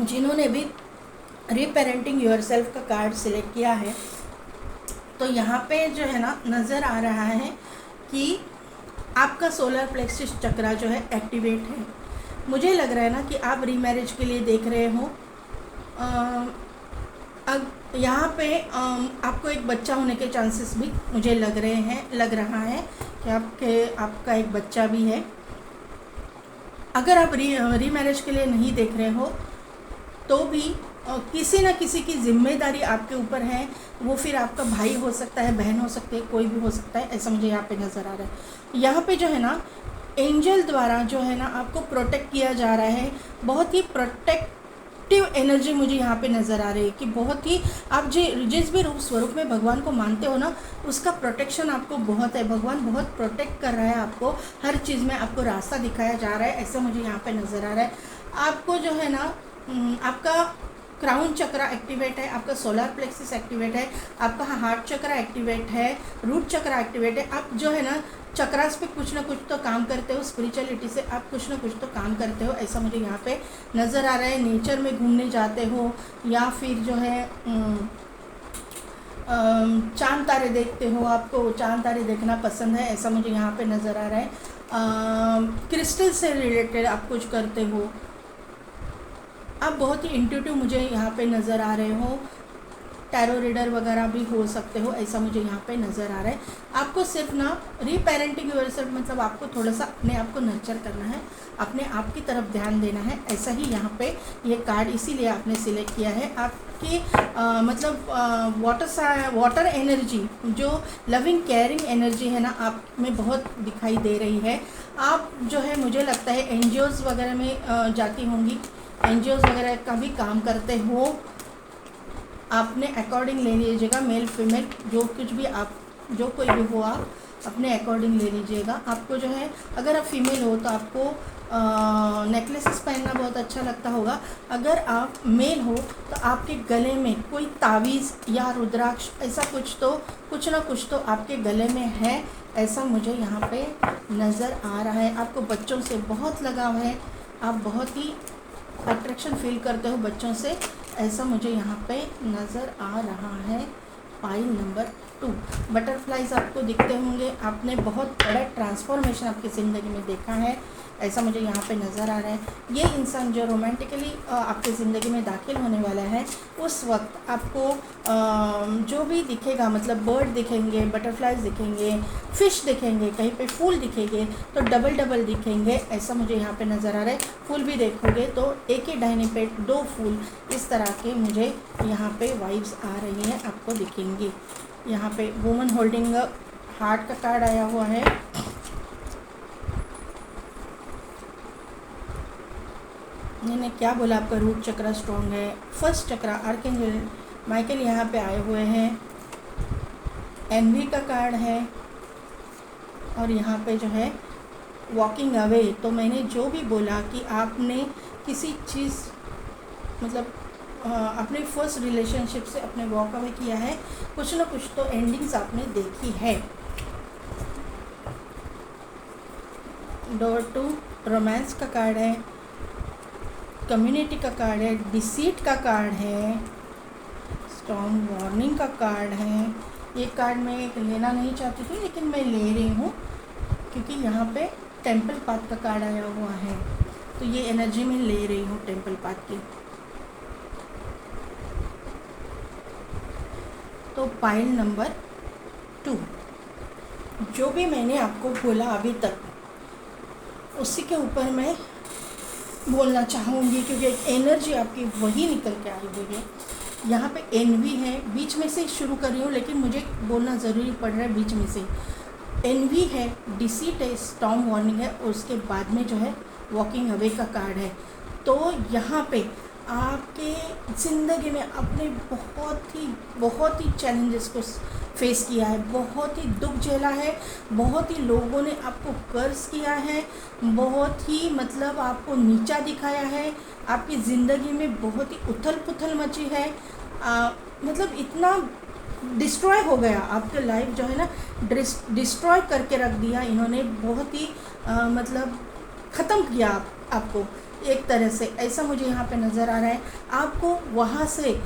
जिन्होंने भी रीपेरेंटिंग योरसेल्फ का कार्ड सिलेक्ट किया है, तो यहाँ पे जो है ना नज़र आ रहा है कि आपका सोलर प्लेक्सस चक्रा जो है एक्टिवेट है। मुझे लग रहा है ना कि आप रीमैरिज के लिए देख रहे हो। यहाँ पे आपको एक बच्चा होने के चांसेस भी मुझे लग रहा है कि आपका एक बच्चा भी है। अगर आप रीमैरिज के लिए नहीं देख रहे हो तो भी किसी न किसी की जिम्मेदारी आपके ऊपर है। वो फिर आपका भाई हो सकता है, बहन हो सकती है, कोई भी हो सकता है, ऐसा मुझे यहाँ पे नज़र आ रहा है। यहाँ पे जो है ना एंजल द्वारा जो है ना आपको प्रोटेक्ट किया जा रहा है। बहुत ही प्रोटेक्टिव एनर्जी मुझे यहाँ पे नज़र आ रही है कि बहुत ही आप जिस भी रूप स्वरूप में भगवान को मानते हो ना, उसका प्रोटेक्शन आपको बहुत है। भगवान बहुत प्रोटेक्ट कर रहा है आपको, हर चीज़ में आपको रास्ता दिखाया जा रहा है, ऐसा मुझे यहाँ पे नज़र आ रहा है। आपको जो है ना आपका क्राउन चक्रा एक्टिवेट है, आपका सोलर प्लेक्सस एक्टिवेट है, आपका हार्ट चक्रा एक्टिवेट है, रूट चक्रा एक्टिवेट है। आप जो है ना चक्रास पे कुछ ना कुछ तो काम करते हो, स्पिरिचुअलिटी से आप कुछ ना कुछ तो काम करते हो, ऐसा मुझे यहाँ पे नज़र आ रहा है। नेचर में घूमने जाते हो या फिर जो है चांद तारे देखते हो, आपको चांद तारे देखना पसंद है, ऐसा मुझे यहाँ पे नज़र आ रहा है। क्रिस्टल से रिलेटेड आप कुछ करते हो, आप बहुत ही इंट्यूटिव मुझे यहाँ पे नज़र आ रहे हो। टैरो रीडर वगैरह भी हो सकते हो, ऐसा मुझे यहाँ पे नज़र आ रहा है। आपको सिर्फ ना रीपेरेंटिंग योरसेल्फ मतलब आपको थोड़ा सा अपने आप को नर्चर करना है, अपने आप की तरफ ध्यान देना है, ऐसा ही यहाँ पे ये कार्ड इसीलिए आपने सिलेक्ट किया है। आपकी मतलब वाटर एनर्जी, जो लविंग केयरिंग एनर्जी है ना, आप में बहुत दिखाई दे रही है। आप जो है मुझे लगता है एनजीओज़ वगैरह में जाती होंगी, एनजीओज़ वगैरह का भी काम करते हो। आपने अकॉर्डिंग ले लीजिएगा, मेल फीमेल जो कुछ भी आप जो कोई भी हो आप अपने अकॉर्डिंग ले लीजिएगा। आपको जो है अगर आप फीमेल हो तो आपको नेकलेसेस पहनना बहुत अच्छा लगता होगा। अगर आप मेल हो तो आपके गले में कोई तावीज़ या रुद्राक्ष ऐसा कुछ ना कुछ तो आपके गले में है, ऐसा मुझे यहाँ पे नज़र आ रहा है। आपको बच्चों से बहुत लगाव है, आप बहुत ही अट्रैक्शन फील करते हो बच्चों से, ऐसा मुझे यहाँ पे नज़र आ रहा है। पाइल नंबर 2, बटरफ्लाइज आपको दिखते होंगे। आपने बहुत बड़ा ट्रांसफॉर्मेशन आपकी ज़िंदगी में देखा है, ऐसा मुझे यहाँ पे नज़र आ रहा है। ये इंसान जो रोमांटिकली आपकी ज़िंदगी में दाखिल होने वाला है, उस वक्त आपको जो भी दिखेगा, मतलब बर्ड दिखेंगे, बटरफ्लाइज दिखेंगे, फ़िश दिखेंगे, कहीं पे फूल दिखेंगे तो डबल दिखेंगे, ऐसा मुझे यहाँ पे नज़र आ रहा है। फूल भी देखोगे तो एक ही डाइनिंग पे 2 फूल इस तरह के मुझे यहाँ पे वाइब्स आ रही है, आपको दिखेंगे। यहाँ पे वुमन होल्डिंग हार्ट का कार्ड आया हुआ है। मैंने क्या बोला, आपका रूट चक्रा स्ट्रॉन्ग है। फर्स्ट चक्रा आर्कएंजल माइकल यहाँ पे आए हुए हैं। एनवी का कार्ड है और यहाँ पे जो है वॉकिंग अवे। तो मैंने जो भी बोला कि आपने किसी चीज़ मतलब अपने फर्स्ट रिलेशनशिप से अपने वॉक अवे किया है, कुछ ना कुछ तो एंडिंग्स आपने देखी है। डोर टू रोमांस का कार्ड है, कम्युनिटी का कार्ड है, डिसीट का कार्ड है, स्टॉर्म वार्निंग का कार्ड है। ये कार्ड मैं लेना नहीं चाहती थी लेकिन मैं ले रही हूँ क्योंकि यहाँ पे टेम्पल पाथ का कार्ड आया हुआ है, तो ये एनर्जी मैं ले रही हूँ टेम्पल पाथ की। तो पाइल नंबर 2, जो भी मैंने आपको बोला अभी तक उसी के ऊपर मैं बोलना चाहूँगी क्योंकि एक एनर्जी आपकी वही निकल के आई हुई है। यहाँ पे एनवी है, बीच में से शुरू कर रही हूँ लेकिन मुझे बोलना ज़रूरी पड़ रहा है बीच में से। एनवी है, डिसीट है, स्टॉर्म वार्निंग है और उसके बाद में जो है वॉकिंग अवे का कार्ड है। तो यहाँ पे आपके ज़िंदगी में आपने बहुत ही चैलेंजेस को फेस किया है, बहुत ही दुख झेला है, बहुत ही लोगों ने आपको कर्ज किया है, बहुत ही मतलब आपको नीचा दिखाया है, आपकी ज़िंदगी में बहुत ही उथल पुथल मची है। मतलब इतना डिस्ट्रॉय हो गया, आपके लाइफ जो है ना डिस्ट्रॉय करके रख दिया इन्होंने, बहुत ही मतलब ख़त्म किया आपको एक तरह से, ऐसा मुझे यहाँ पे नज़र आ रहा है। आपको वहाँ से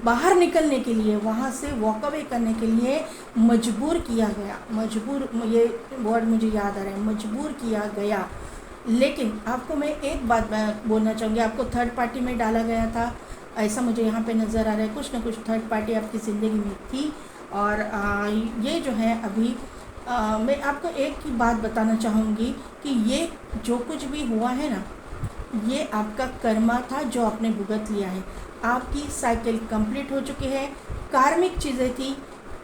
बाहर निकलने के लिए, वहाँ से वॉक अवे करने के लिए मजबूर किया गया, मजबूर, ये वर्ड मुझे याद आ रहा है, मजबूर किया गया। लेकिन आपको मैं एक बात मैं बोलना चाहूँगी, आपको थर्ड पार्टी में डाला गया था, ऐसा मुझे यहाँ पे नज़र आ रहा है, कुछ ना कुछ थर्ड पार्टी आपकी ज़िंदगी में थी। और ये जो है अभी मैं आपको एक ही बात बताना चाहूँगी कि ये जो कुछ भी हुआ है ना, ये आपका कर्मा था जो आपने भुगत लिया है। आपकी साइकिल कंप्लीट हो चुकी है, कार्मिक चीज़ें थी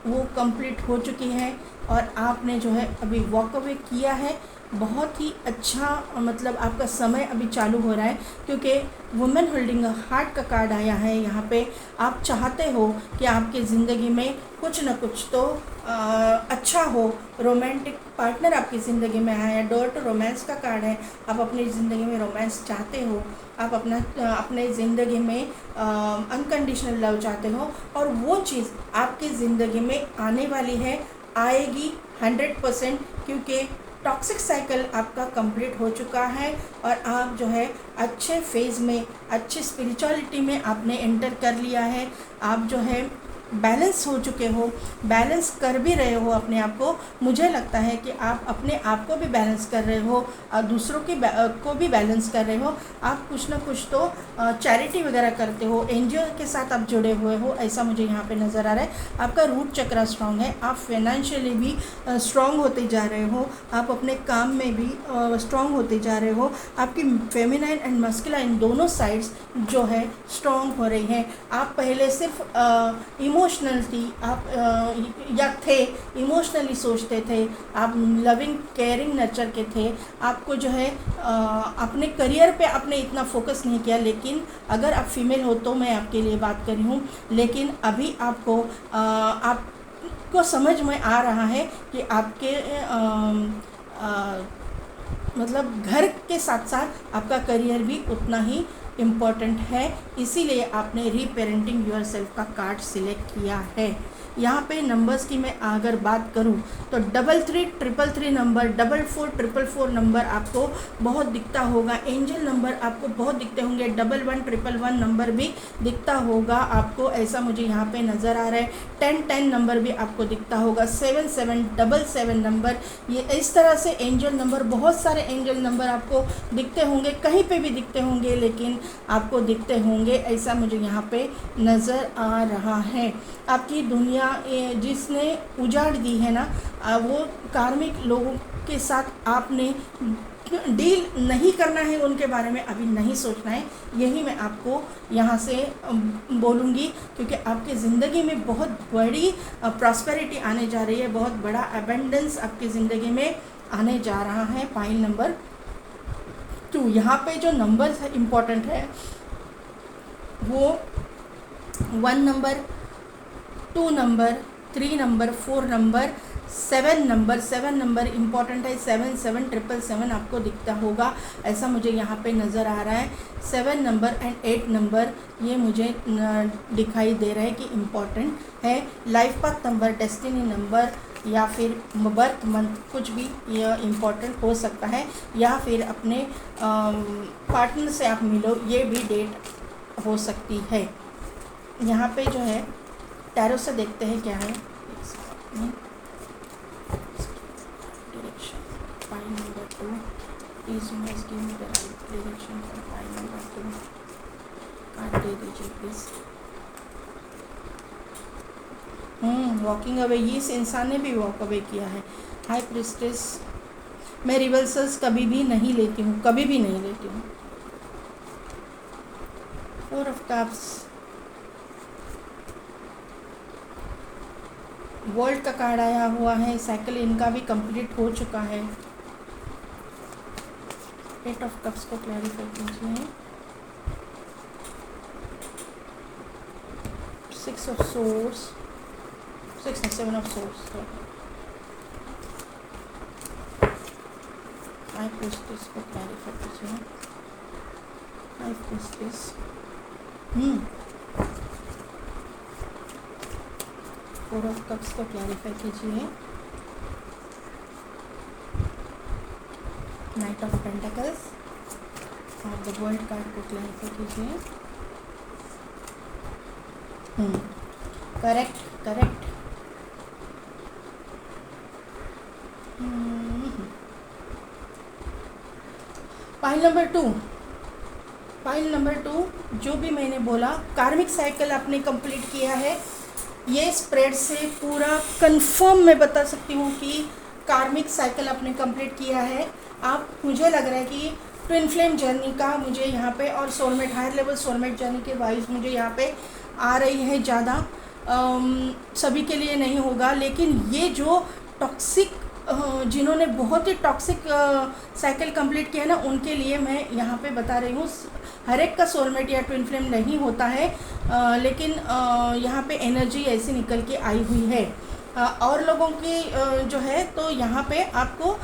वो कंप्लीट हो चुकी हैं, और आपने जो है अभी वॉक अवे किया है। बहुत ही अच्छा, मतलब आपका समय अभी चालू हो रहा है, क्योंकि वुमेन होल्डिंग अ हार्ट का कार्ड आया है यहाँ पे। आप चाहते हो कि आपकी ज़िंदगी में कुछ न कुछ तो अच्छा हो, रोमांटिक पार्टनर आपकी ज़िंदगी में आया है, डोर टू रोमांस का कार्ड है। आप अपनी ज़िंदगी में रोमांस चाहते हो, आप अपने ज़िंदगी में अनकंडीशनल लव चाहते हो, और वो चीज़ आपकी ज़िंदगी में आने वाली है, आएगी 100%, क्योंकि टॉक्सिक साइकिल आपका कंप्लीट हो चुका है और आप जो है अच्छे फेज़ में, अच्छी स्पिरिचुअलिटी में आपने एंटर कर लिया है। आप जो है बैलेंस हो चुके हो, बैलेंस कर भी रहे हो अपने आप को। मुझे लगता है कि आप अपने आप को भी बैलेंस कर रहे हो और दूसरों को भी बैलेंस कर रहे हो। आप कुछ ना कुछ तो चैरिटी वगैरह करते हो, एनजीओ के साथ आप जुड़े हुए हो, ऐसा मुझे यहाँ पे नज़र आ रहा है। आपका रूट चक्रा स्ट्रांग है, आप फाइनेंशियली भी स्ट्रांग होते जा रहे हो, आप अपने काम में भी स्ट्रांग होते जा रहे हो। आपकी फेमिनाइन एंड मस्कुलाइन दोनों साइड्स जो है स्ट्रांग हो रही हैं। आप पहले सिर्फ इमोशनल थी, आप या थे, इमोशनली सोचते थे, आप लविंग केयरिंग नेचर के थे। आपको जो है अपने करियर पे आपने इतना फोकस नहीं किया, लेकिन अगर आप फीमेल हो तो मैं आपके लिए बात कर रही हूँ। लेकिन अभी आपको समझ में आ रहा है कि आपके मतलब घर के साथ साथ आपका करियर भी उतना ही इम्पॉर्टेंट है, इसीलिए आपने रीपेरेंटिंग योरसेल्फ का कार्ड सिलेक्ट किया है। यहाँ पे नंबर्स की मैं अगर बात करूँ तो 3333 नंबर, 4444 नंबर आपको बहुत दिखता होगा। एंजल नंबर आपको बहुत दिखते होंगे, 1111 नंबर भी दिखता होगा आपको, ऐसा मुझे यहाँ पे नज़र आ रहा है। 1010 नंबर भी आपको दिखता होगा, 7777 नंबर, ये इस तरह से एंजल नंबर, बहुत सारे एंजल नंबर आपको दिखते होंगे, कहीं पे भी दिखते होंगे, लेकिन आपको दिखते होंगे, ऐसा मुझे यहाँ पे नज़र आ रहा है। आपकी दुनिया जिसने उजाड़ दी है ना, वो कार्मिक लोगों के साथ आपने डील नहीं करना है, उनके बारे में अभी नहीं सोचना है, यही मैं आपको यहाँ से बोलूँगी, क्योंकि आपकी ज़िंदगी में बहुत बड़ी प्रॉस्पेरिटी आने जा रही है, बहुत बड़ा अबेंडेंस आपकी ज़िंदगी में आने जा रहा है। पाइल नंबर 2, यहाँ पे जो नंबर इम्पोर्टेंट है वो 1 number, 2 number, 3 number, 4 number, 7 number, 7 number important है। 7777 आपको दिखता होगा, ऐसा मुझे यहाँ पे नज़र आ रहा है। 7 नंबर एंड 8 नंबर ये मुझे दिखाई दे रहा है कि इम्पॉर्टेंट है। Life path number, destiny number, या फिर बर्थ मंथ, कुछ भी यह इम्पॉर्टेंट हो सकता है, या फिर अपने पार्टनर से आप मिलो, ये भी डेट हो सकती है। यहाँ पे जो है टैरो से देखते हैं क्या है। Direction pile number 2, please must give me the right direction for pile number 2। Card दे दीजिए प्लीज। वॉकिंग अवे, इस इंसान ने भी वॉक अवे किया है। हाई प्रिस्टेस, मैं रिवर्सल्स कभी भी नहीं लेती हूँ, कभी भी नहीं लेती हूँ। 4 ऑफ कप्स, वर्ल्ड का कार्ड आया हुआ है, साइकिल इनका भी कंप्लीट हो चुका है। 8 ऑफ कप्स को क्लैरिफाई कीजिए। 6 of source, 7 of source, high priestess को क्लैरिफाई कीजिए। हाई प्रिस्टेस, 4 ऑफ कप्स को क्लैरिफाई कीजिए। नाइट ऑफ पेंटिकल्स और द वर्ल्ड कार्ड को क्लैरिफाई कीजिए। Correct correct. Pile number two जो भी मैंने बोला, कार्मिक साइकिल आपने कंप्लीट किया है। ये स्प्रेड से पूरा कंफर्म मैं बता सकती हूँ कि कार्मिक साइकिल आपने कंप्लीट किया है। आप, मुझे लग रहा है कि ट्विन फ्लेम जर्नी का मुझे यहाँ पे, और soulmate, higher level soulmate journey के वाइज मुझे यहाँ पे आ रही है ज़्यादा। सभी के लिए नहीं होगा, लेकिन ये जो टॉक्सिक, जिन्होंने बहुत ही टॉक्सिक साइकिल कंप्लीट किया ना, उनके लिए मैं यहाँ पे बता रही हूँ। हर एक का सोलमेट या ट्विन फ्लेम नहीं होता है, लेकिन यहाँ पे एनर्जी ऐसी निकल के आई हुई है। और लोगों की जो है, तो यहाँ पे आपको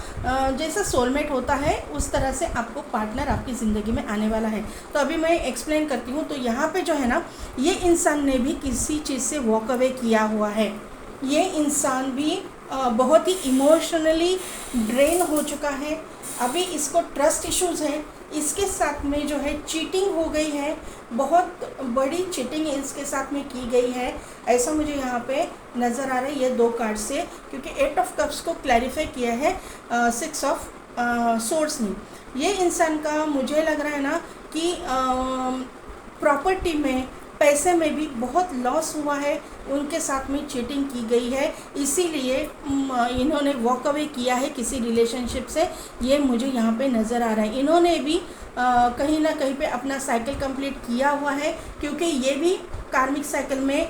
जैसा सोलमेट होता है उस तरह से आपको पार्टनर आपकी ज़िंदगी में आने वाला है। तो अभी मैं एक्सप्लेन करती हूँ। तो यहाँ पे जो है ना, ये इंसान ने भी किसी चीज़ से वॉक अवे किया हुआ है। ये इंसान भी बहुत ही इमोशनली ड्रेन हो चुका है। अभी इसको ट्रस्ट इश्यूज़ हैं, इसके साथ में जो है चीटिंग हो गई है, बहुत बड़ी चीटिंग इसके साथ में की गई है, ऐसा मुझे यहाँ पे नज़र आ रहा है ये 2 कार्ड से। क्योंकि 8 ऑफ कप्स को क्लैरिफाई किया है 6 ऑफ सोर्ड्स ने। ये इंसान का मुझे लग रहा है ना कि प्रॉपर्टी में, पैसे में भी बहुत लॉस हुआ है, उनके साथ में चीटिंग की गई है, इसीलिए इन्होंने वॉक अवे किया है किसी रिलेशनशिप से। ये मुझे यहाँ पे नज़र आ रहा है। इन्होंने भी कहीं ना कहीं पे अपना साइकिल कंप्लीट किया हुआ है, क्योंकि ये भी कार्मिक साइकिल में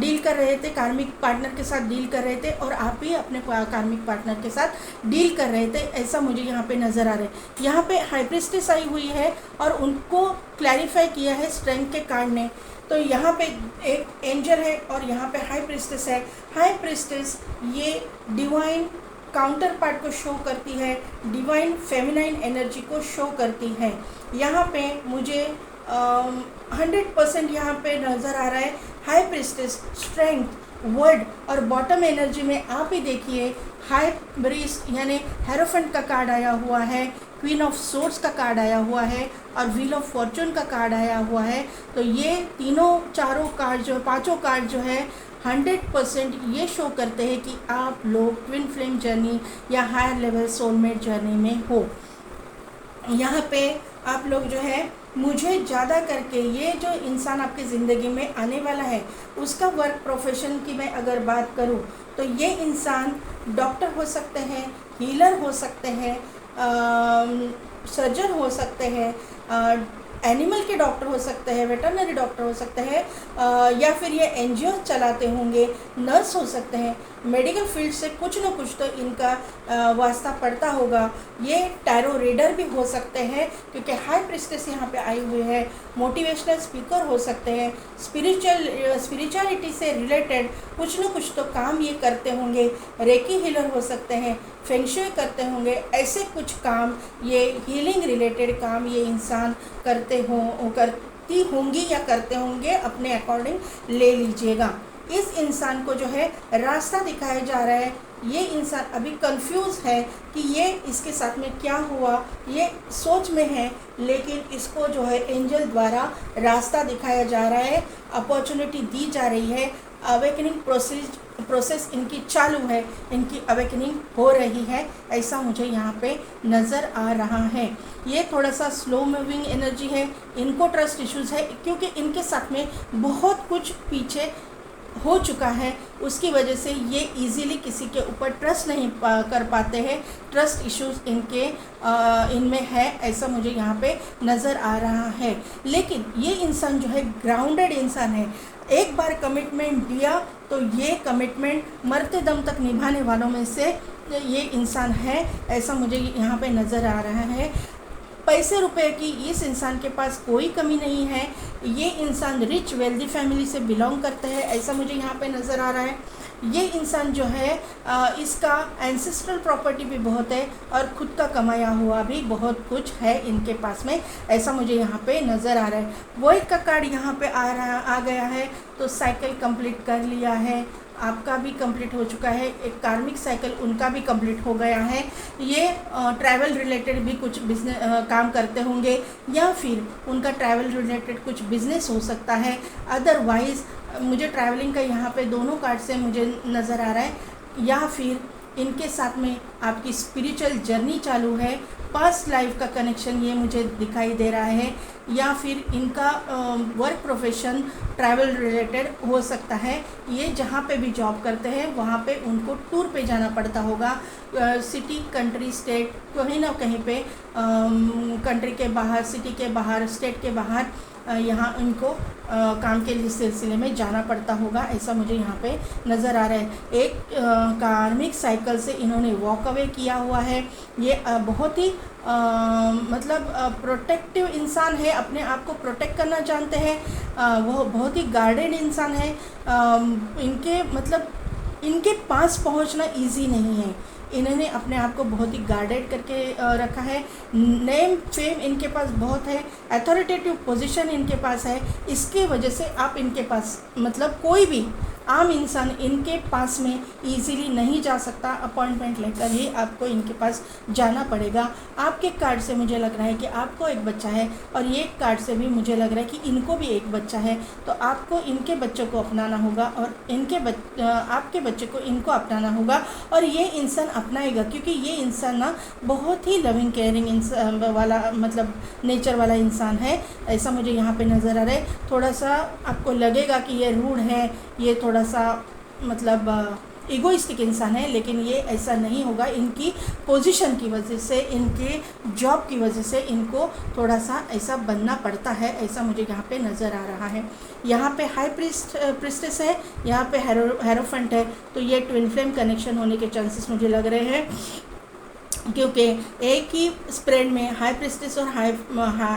डील कर रहे थे, कार्मिक पार्टनर के साथ डील कर रहे थे, और आप भी अपने कार्मिक पार्टनर के साथ डील कर रहे थे, ऐसा मुझे यहाँ पे नज़र आ रहा है। यहाँ पे हाई प्रीस्टेस आई हुई है और उनको क्लैरिफाई किया है स्ट्रेंथ के कार्ड ने। तो यहाँ पे एक एंजल है और यहाँ पे हाई प्रीस्टेस है। हाई प्रीस्टेस ये डिवाइन काउंटर पार्ट को शो करती है, डिवाइन फेमिनाइन एनर्जी को शो करती है। यहाँ पे मुझे 100% यहाँ पे नज़र आ रहा है हाई प्रीस्टेस, स्ट्रेंथ, वर्ड, और बॉटम एनर्जी में आप ही देखिए हाई ब्रीस यानी हेरोफेंट का कार्ड आया हुआ है, क्वीन ऑफ सोर्ड्स का कार्ड आया हुआ है, और व्हील ऑफ फॉर्चून का कार्ड आया हुआ है। तो ये तीनों चारों कार्ड जो, पांचों कार्ड जो है 100% ये शो करते हैं कि आप लोग ट्विन फ्लेम जर्नी या हायर लेवल सोलमेट जर्नी में हो। यहाँ पे आप लोग जो है, मुझे ज़्यादा करके ये जो इंसान आपकी ज़िंदगी में आने वाला है उसका वर्क प्रोफेशन की मैं अगर बात करूँ तो ये इंसान डॉक्टर हो सकते हैं, हीलर हो सकते हैं, सर्जन हो सकते हैं, एनिमल के डॉक्टर हो सकते हैं, वेटरनरी डॉक्टर हो सकते हैं, या फिर ये एनजीओ चलाते होंगे, नर्स हो सकते हैं। मेडिकल फील्ड से कुछ न कुछ तो इनका वास्ता पड़ता होगा। ये टैरो रीडर भी हो सकते हैं, क्योंकि हाई प्रीस्टेस यहाँ पे आई हुई है। मोटिवेशनल स्पीकर हो सकते हैं, स्पिरिचुअलिटी से रिलेटेड कुछ न कुछ तो काम ये करते होंगे। रेकी हीलर हो सकते हैं, फेंगशुई करते होंगे, ऐसे कुछ काम, ये हीलिंग रिलेटेड काम ये इंसान करती होंगी या करते होंगे, अपने अकॉर्डिंग ले लीजिएगा। इस इंसान को जो है रास्ता दिखाया जा रहा है। ये इंसान अभी कंफ्यूज है कि ये इसके साथ में क्या हुआ, ये सोच में है, लेकिन इसको जो है एंजल द्वारा रास्ता दिखाया जा रहा है, अपॉर्चुनिटी दी जा रही है। अवेकनिंग प्रोसेस इनकी चालू है, इनकी अवेकनिंग हो रही है, ऐसा मुझे यहाँ पे नज़र आ रहा है। ये थोड़ा सा स्लो मूविंग एनर्जी है, इनको ट्रस्ट इश्यूज़ है, क्योंकि इनके साथ में बहुत कुछ पीछे हो चुका है, उसकी वजह से ये इजीली किसी के ऊपर ट्रस्ट नहीं कर पाते हैं। ट्रस्ट इश्यूज़ इनमें है, ऐसा मुझे यहाँ पे नज़र आ रहा है। लेकिन ये इंसान जो है ग्राउंडेड इंसान है। एक बार कमिटमेंट दिया तो ये कमिटमेंट मरते दम तक निभाने वालों में से ये इंसान है, ऐसा मुझे यहाँ पे नज़र आ रहा है। पैसे रुपए की इस इंसान के पास कोई कमी नहीं है। ये इंसान रिच वेल्दी फैमिली से बिलोंग करते हैं, ऐसा मुझे यहाँ पे नज़र आ रहा है। ये इंसान जो है इसका एंसेस्ट्रल प्रॉपर्टी भी बहुत है और ख़ुद का कमाया हुआ भी बहुत कुछ है इनके पास में, ऐसा मुझे यहाँ पे नज़र आ रहा है। वही का कार्ड यहाँ पे आ गया है, तो साइकिल कंप्लीट कर लिया है, आपका भी कंप्लीट हो चुका है, एक कार्मिक साइकिल उनका भी कंप्लीट हो गया है। ये ट्रैवल रिलेटेड भी कुछ बिजनेस काम करते होंगे, या फिर उनका ट्रैवल रिलेटेड कुछ बिजनेस हो सकता है। अदरवाइज़ मुझे ट्रैवलिंग का यहाँ पे दोनों कार्ड से मुझे नज़र आ रहा है, या फिर इनके साथ में आपकी स्पिरिचुअल जर्नी चालू है, पास्ट लाइफ का कनेक्शन ये मुझे दिखाई दे रहा है, या फिर इनका वर्क प्रोफेशन ट्रैवल रिलेटेड हो सकता है। ये जहाँ पे भी जॉब करते हैं वहाँ पे उनको टूर पे जाना पड़ता होगा, सिटी, कंट्री, स्टेट, कहीं ना कहीं पे कंट्री के बाहर, सिटी के बाहर, स्टेट के बाहर यहाँ इनको काम के सिलसिले में जाना पड़ता होगा, ऐसा मुझे यहाँ पे नज़र आ रहा है। एक कार्मिक साइकिल से इन्होंने वॉक अवे किया हुआ है। ये बहुत ही मतलब प्रोटेक्टिव इंसान है, अपने आप को प्रोटेक्ट करना जानते हैं। वो बहुत ही गार्डेड इंसान है। इनके मतलब इनके पास पहुंचना इजी नहीं है। इन्होंने अपने आप को बहुत ही गार्डेड करके रखा है। नेम फेम इनके पास बहुत है, अथॉरिटेटिव पोजीशन इनके पास है। इसके वजह से आप इनके पास मतलब कोई भी आम इंसान इनके पास में इजीली नहीं जा सकता, अपॉइंटमेंट लेकर ही आपको इनके पास जाना पड़ेगा। आपके कार्ड से मुझे लग रहा है कि आपको एक बच्चा है, और ये कार्ड से भी मुझे लग रहा है कि इनको भी एक बच्चा है। तो आपको इनके बच्चों को अपनाना होगा, और आपके बच्चे को इनको अपनाना होगा, और ये इंसान अपनाएगा, क्योंकि ये इंसान ना बहुत ही लविंग केयरिंग इंसान वाला मतलब नेचर वाला इंसान है, ऐसा मुझे यहाँ पे नज़र आ रहा है। थोड़ा सा आपको लगेगा कि ये रूड है, ये थोड़ा सा मतलब इगोइस्टिक इंसान है, लेकिन ये ऐसा नहीं होगा। इनकी पोजीशन की वजह से, इनके जॉब की वजह से इनको थोड़ा सा ऐसा बनना पड़ता है, ऐसा मुझे यहाँ पे नज़र आ रहा है। यहाँ पे हाई प्रिस्टेस है, यहाँ पे हेरोफेंट है, तो ये ट्विन फ्लेम कनेक्शन होने के चांसेस मुझे लग रहे हैं, क्योंकि एक ही स्प्रेड में हाई प्रिस्टेस और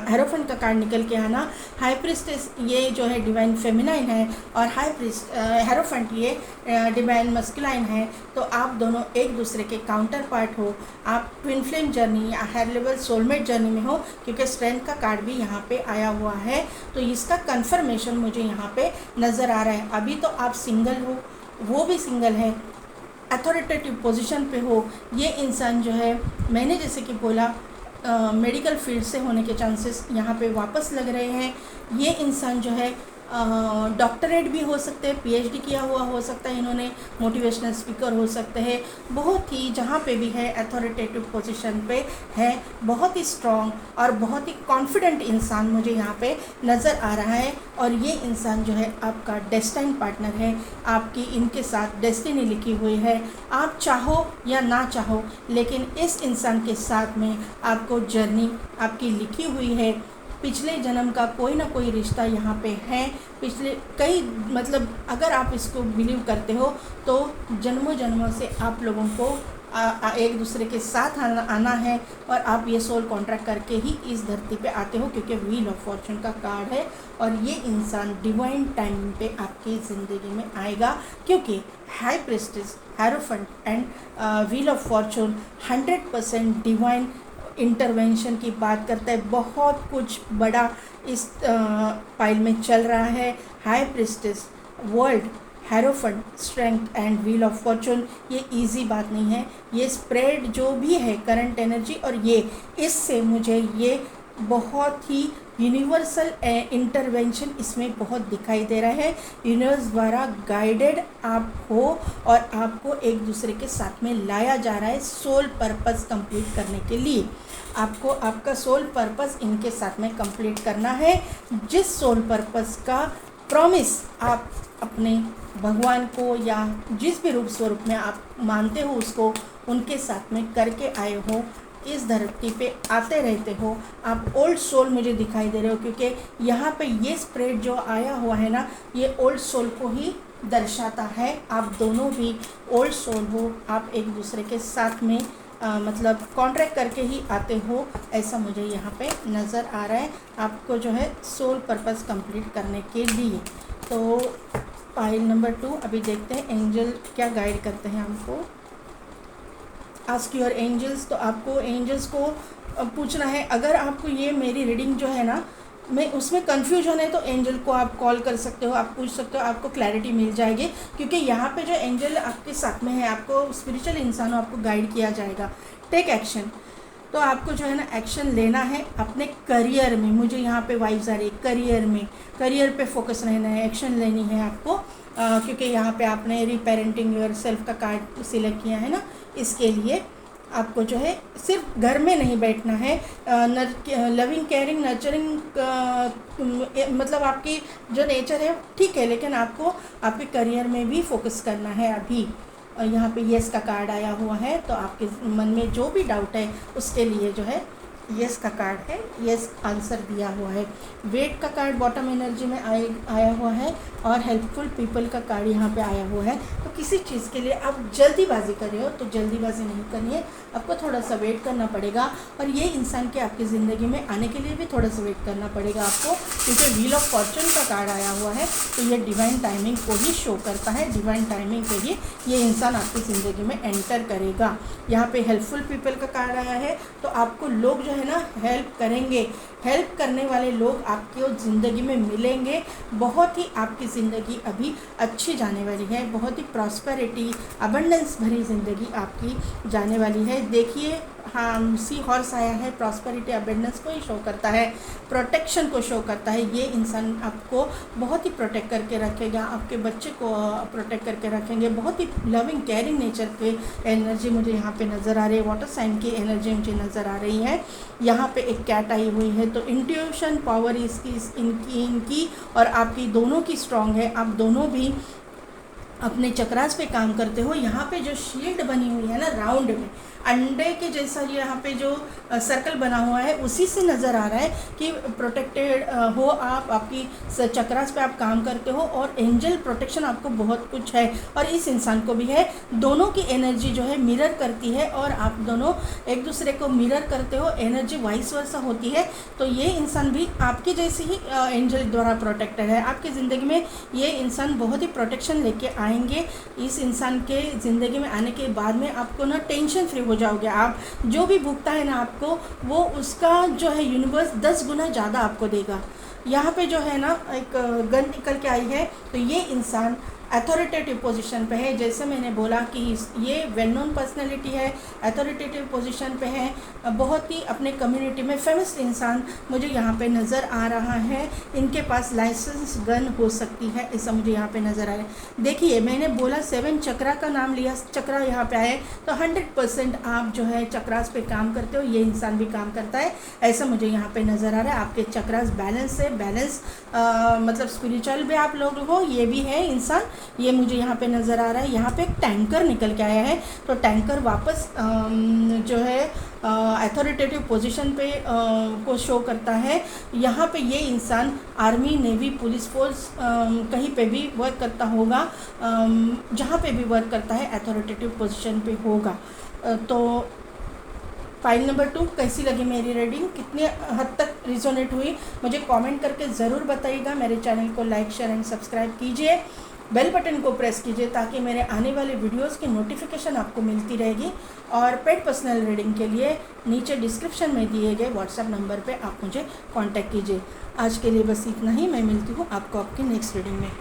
हेरोफेंट का कार्ड निकल के आना। हाई प्रिस्टेस ये जो है डिवाइन फेमिनाइन है, और हेरोफेंट ये डिवाइन मस्कुलाइन है। तो आप दोनों एक दूसरे के काउंटर पार्ट हो, आप ट्विन फ्लेम जर्नी या हायर लेवल सोलमेट जर्नी में हो, क्योंकि स्ट्रेंथ का कार्ड भी यहाँ पे आया हुआ है। तो इसका कन्फर्मेशन मुझे यहाँ पे नज़र आ रहा है। अभी तो आप सिंगल हो, वो भी सिंगल है, अथॉरिटेटिव पोजीशन पे हो। ये इंसान जो है, मैंने जैसे कि बोला, मेडिकल फील्ड से होने के चांसेस यहाँ पे वापस लग रहे हैं। ये इंसान जो है डॉक्टरेट भी हो सकते हैं, पीएचडी किया हुआ हो सकता है इन्होंने, मोटिवेशनल स्पीकर हो सकते हैं। बहुत ही जहाँ पे भी है अथॉरिटेटिव पोजीशन पे है, बहुत ही स्ट्रॉन्ग और बहुत ही कॉन्फिडेंट इंसान मुझे यहाँ पे नज़र आ रहा है। और ये इंसान जो है आपका डेस्टिनी पार्टनर है, आपकी इनके साथ डेस्टिनी लिखी हुई है। आप चाहो या ना चाहो, लेकिन इस इंसान के साथ में आपको जर्नी आपकी लिखी हुई है। पिछले जन्म का कोई ना कोई रिश्ता यहाँ पे है, पिछले कई मतलब अगर आप इसको बिलीव करते हो तो जन्मों जन्मों से आप लोगों को एक दूसरे के साथ आना है, और आप ये सोल कॉन्ट्रैक्ट करके ही इस धरती पे आते हो, क्योंकि व्हील ऑफ फॉर्चून का कार्ड है। और ये इंसान डिवाइन टाइम पे आपकी ज़िंदगी में आएगा, क्योंकि high priestess, hierophant and wheel of Fortune 100% divine intervention की बात करता है। बहुत कुछ बड़ा इस पाइल में चल रहा है। High priestess, world, hierophant, strength and wheel of Fortune, ये इजी बात नहीं है। ये स्प्रेड जो भी है करंट एनर्जी, और ये इससे मुझे ये बहुत ही यूनिवर्सल इंटरवेंशन इसमें बहुत दिखाई दे रहा है। यूनिवर्स द्वारा गाइडेड आप हो, और आपको एक दूसरे के साथ में लाया जा रहा है सोल पर्पस कंप्लीट करने के लिए। आपको आपका सोल पर्पस इनके साथ में कंप्लीट करना है। जिस सोल पर्पस का प्रॉमिस आप अपने भगवान को या जिस भी रूप स्वरूप में आप मानते हो उसको उनके साथ में करके आए हो, इस धरती पे आते रहते हो। आप ओल्ड सोल मुझे दिखाई दे रहे हो, क्योंकि यहाँ पे ये स्प्रेड जो आया हुआ है ना, ये ओल्ड सोल को ही दर्शाता है। आप दोनों भी ओल्ड सोल हो, आप एक दूसरे के साथ में मतलब कॉन्ट्रैक्ट करके ही आते हो, ऐसा मुझे यहाँ पे नज़र आ रहा है आपको जो है सोल पर्पस कंप्लीट करने के लिए। तो पाइल नंबर 2 अभी देखते हैं एंजल क्या गाइड करते हैं हमको। आस्क योर एंजल्स, तो आपको एंजल्स को पूछना है। अगर आपको ये मेरी रीडिंग जो है ना, में उसमें कन्फ्यूजन है तो एंजल को आप कॉल कर सकते हो, आप पूछ सकते हो, आपको क्लैरिटी मिल जाएगी। क्योंकि यहाँ पे जो एंजल आपके साथ में है, आपको स्पिरिचुअल इंसान आपको गाइड किया जाएगा। टेक एक्शन, तो आपको जो है ना एक्शन लेना है अपने करियर में। मुझे यहाँ पे वाइब्स आ रही है करियर में, करियर पे फोकस रहना है, एक्शन लेनी है आपको। क्योंकि यहाँ पे आपने रीपेरेंटिंग योर सेल्फ का कार्ड सिलेक्ट किया है ना, इसके लिए आपको जो है सिर्फ घर में नहीं बैठना है। लविंग केयरिंग नर्चरिंग मतलब आपकी जो नेचर है ठीक है, लेकिन आपको आपके करियर में भी फोकस करना है अभी। यहाँ पे येस का कार्ड आया हुआ है, तो आपके मन में जो भी डाउट है उसके लिए जो है येस का कार्ड है, येस आंसर दिया हुआ है। वेट का कार्ड बॉटम एनर्जी में आया हुआ है और हेल्पफुल पीपल का कार्ड यहाँ पे आया हुआ है। तो किसी चीज़ के लिए आप जल्दीबाजी कर रहे हो तो जल्दीबाजी नहीं करनी है, आपको थोड़ा सा वेट करना पड़ेगा। और ये इंसान के आपकी ज़िंदगी में आने के लिए भी थोड़ा सा वेट करना पड़ेगा आपको, क्योंकि व्हील ऑफ फॉर्चून का कार्ड आया हुआ है। तो ये डिवाइन टाइमिंग को ही शो करता है, डिवाइन टाइमिंग पे ही ये इंसान आपकी ज़िंदगी में एंटर करेगा। यहाँ पे हेल्पफुल पीपल का कार्ड आया है, तो आपको लोग जो है ना हेल्प करेंगे, हेल्प करने वाले लोग आपकी ज़िंदगी में मिलेंगे। बहुत ही आपकी ज़िंदगी अभी अच्छी जाने वाली है, बहुत ही प्रॉस्पेरिटी अबंडेंस भरी ज़िंदगी आपकी जाने वाली है। देखिए हाँ, सी हॉर्स आया है, प्रॉस्पेरिटी अबंडेंस को ही शो करता है, प्रोटेक्शन को शो करता है। ये इंसान आपको बहुत ही प्रोटेक्ट करके रखेगा, आपके बच्चे को प्रोटेक्ट करके रखेंगे। बहुत ही लविंग केयरिंग नेचर की एनर्जी मुझे यहाँ पे नज़र आ रही है, वाटर साइन की एनर्जी मुझे नज़र आ रही है। यहाँ पे एक कैट आई हुई है, तो इंट्यूशन पावर इसकी इनकी और आपकी दोनों की स्ट्रॉन्ग है। आप दोनों भी अपने चक्रास पे काम करते हो। यहाँ पे जो शील्ड बनी हुई है ना राउंड में, अंडे के जैसा यहाँ पे जो सर्कल बना हुआ है, उसी से नज़र आ रहा है कि प्रोटेक्टेड हो आप, आपकी चक्रास पे आप काम करते हो और एंजल प्रोटेक्शन आपको बहुत कुछ है और इस इंसान को भी है। दोनों की एनर्जी जो है मिरर करती है और आप दोनों एक दूसरे को मिरर करते हो, एनर्जी वाइस वर्सा होती है। तो ये इंसान भी आपकी जैसे ही एंजल द्वारा प्रोटेक्टेड है। आपकी ज़िंदगी में ये इंसान बहुत ही प्रोटेक्शन लेके आएंगे। इस इंसान के ज़िंदगी में आने के बाद में आपको ना टेंशन फ्री हो जाओगे। आप जो भी भुगता है ना आपको, वो उसका जो है यूनिवर्स 10 गुना ज़्यादा आपको देगा। यहाँ पे जो है ना एक गन निकल के आई है, तो ये इंसान अथॉरिटेटिव पोजीशन पे है। जैसे मैंने बोला कि ये वेल नोन पर्सनैलिटी है, अथॉरिटेटिव पोजीशन पे है, बहुत ही अपने कम्युनिटी में फेमस इंसान मुझे यहाँ पे नज़र आ रहा है। इनके पास लाइसेंस गन हो सकती है, ऐसा मुझे यहाँ पे नज़र आ रहा है। देखिए मैंने बोला 7 चक्रा का नाम लिया, चक्रा यहाँ पे आए, तो 100% आप जो है चक्रास पे काम करते हो, ये इंसान भी काम करता है, ऐसा मुझे यहाँ पे नज़र आ रहा है। आपके चक्रास बैलेंस है, बैलेंस मतलब स्पिरिचुअल भी आप लोग हो, ये भी है इंसान, ये मुझे यहाँ पे नज़र आ रहा है। यहाँ पे एक टैंकर निकल के आया है, तो टैंकर वापस जो है अथॉरिटेटिव पोजीशन पे को शो करता है। यहाँ पे ये इंसान आर्मी, नेवी, पुलिस फोर्स कहीं पे भी वर्क करता होगा, जहाँ पे भी वर्क करता है अथॉरिटेटिव पोजीशन पे होगा। तो फाइल नंबर 2 कैसी लगी मेरी रीडिंग, कितने हद तक रिजोनेट हुई, मुझे कमेंट करके ज़रूर बताइएगा। मेरे चैनल को लाइक, शेयर एंड सब्सक्राइब कीजिए, बेल बटन को प्रेस कीजिए ताकि मेरे आने वाले वीडियोस की नोटिफिकेशन आपको मिलती रहेगी। और पेड पर्सनल रीडिंग के लिए नीचे डिस्क्रिप्शन में दिए गए व्हाट्सएप नंबर पे आप मुझे कांटेक्ट कीजिए। आज के लिए बस इतना ही, मैं मिलती हूँ आपको आपकी नेक्स्ट रीडिंग में।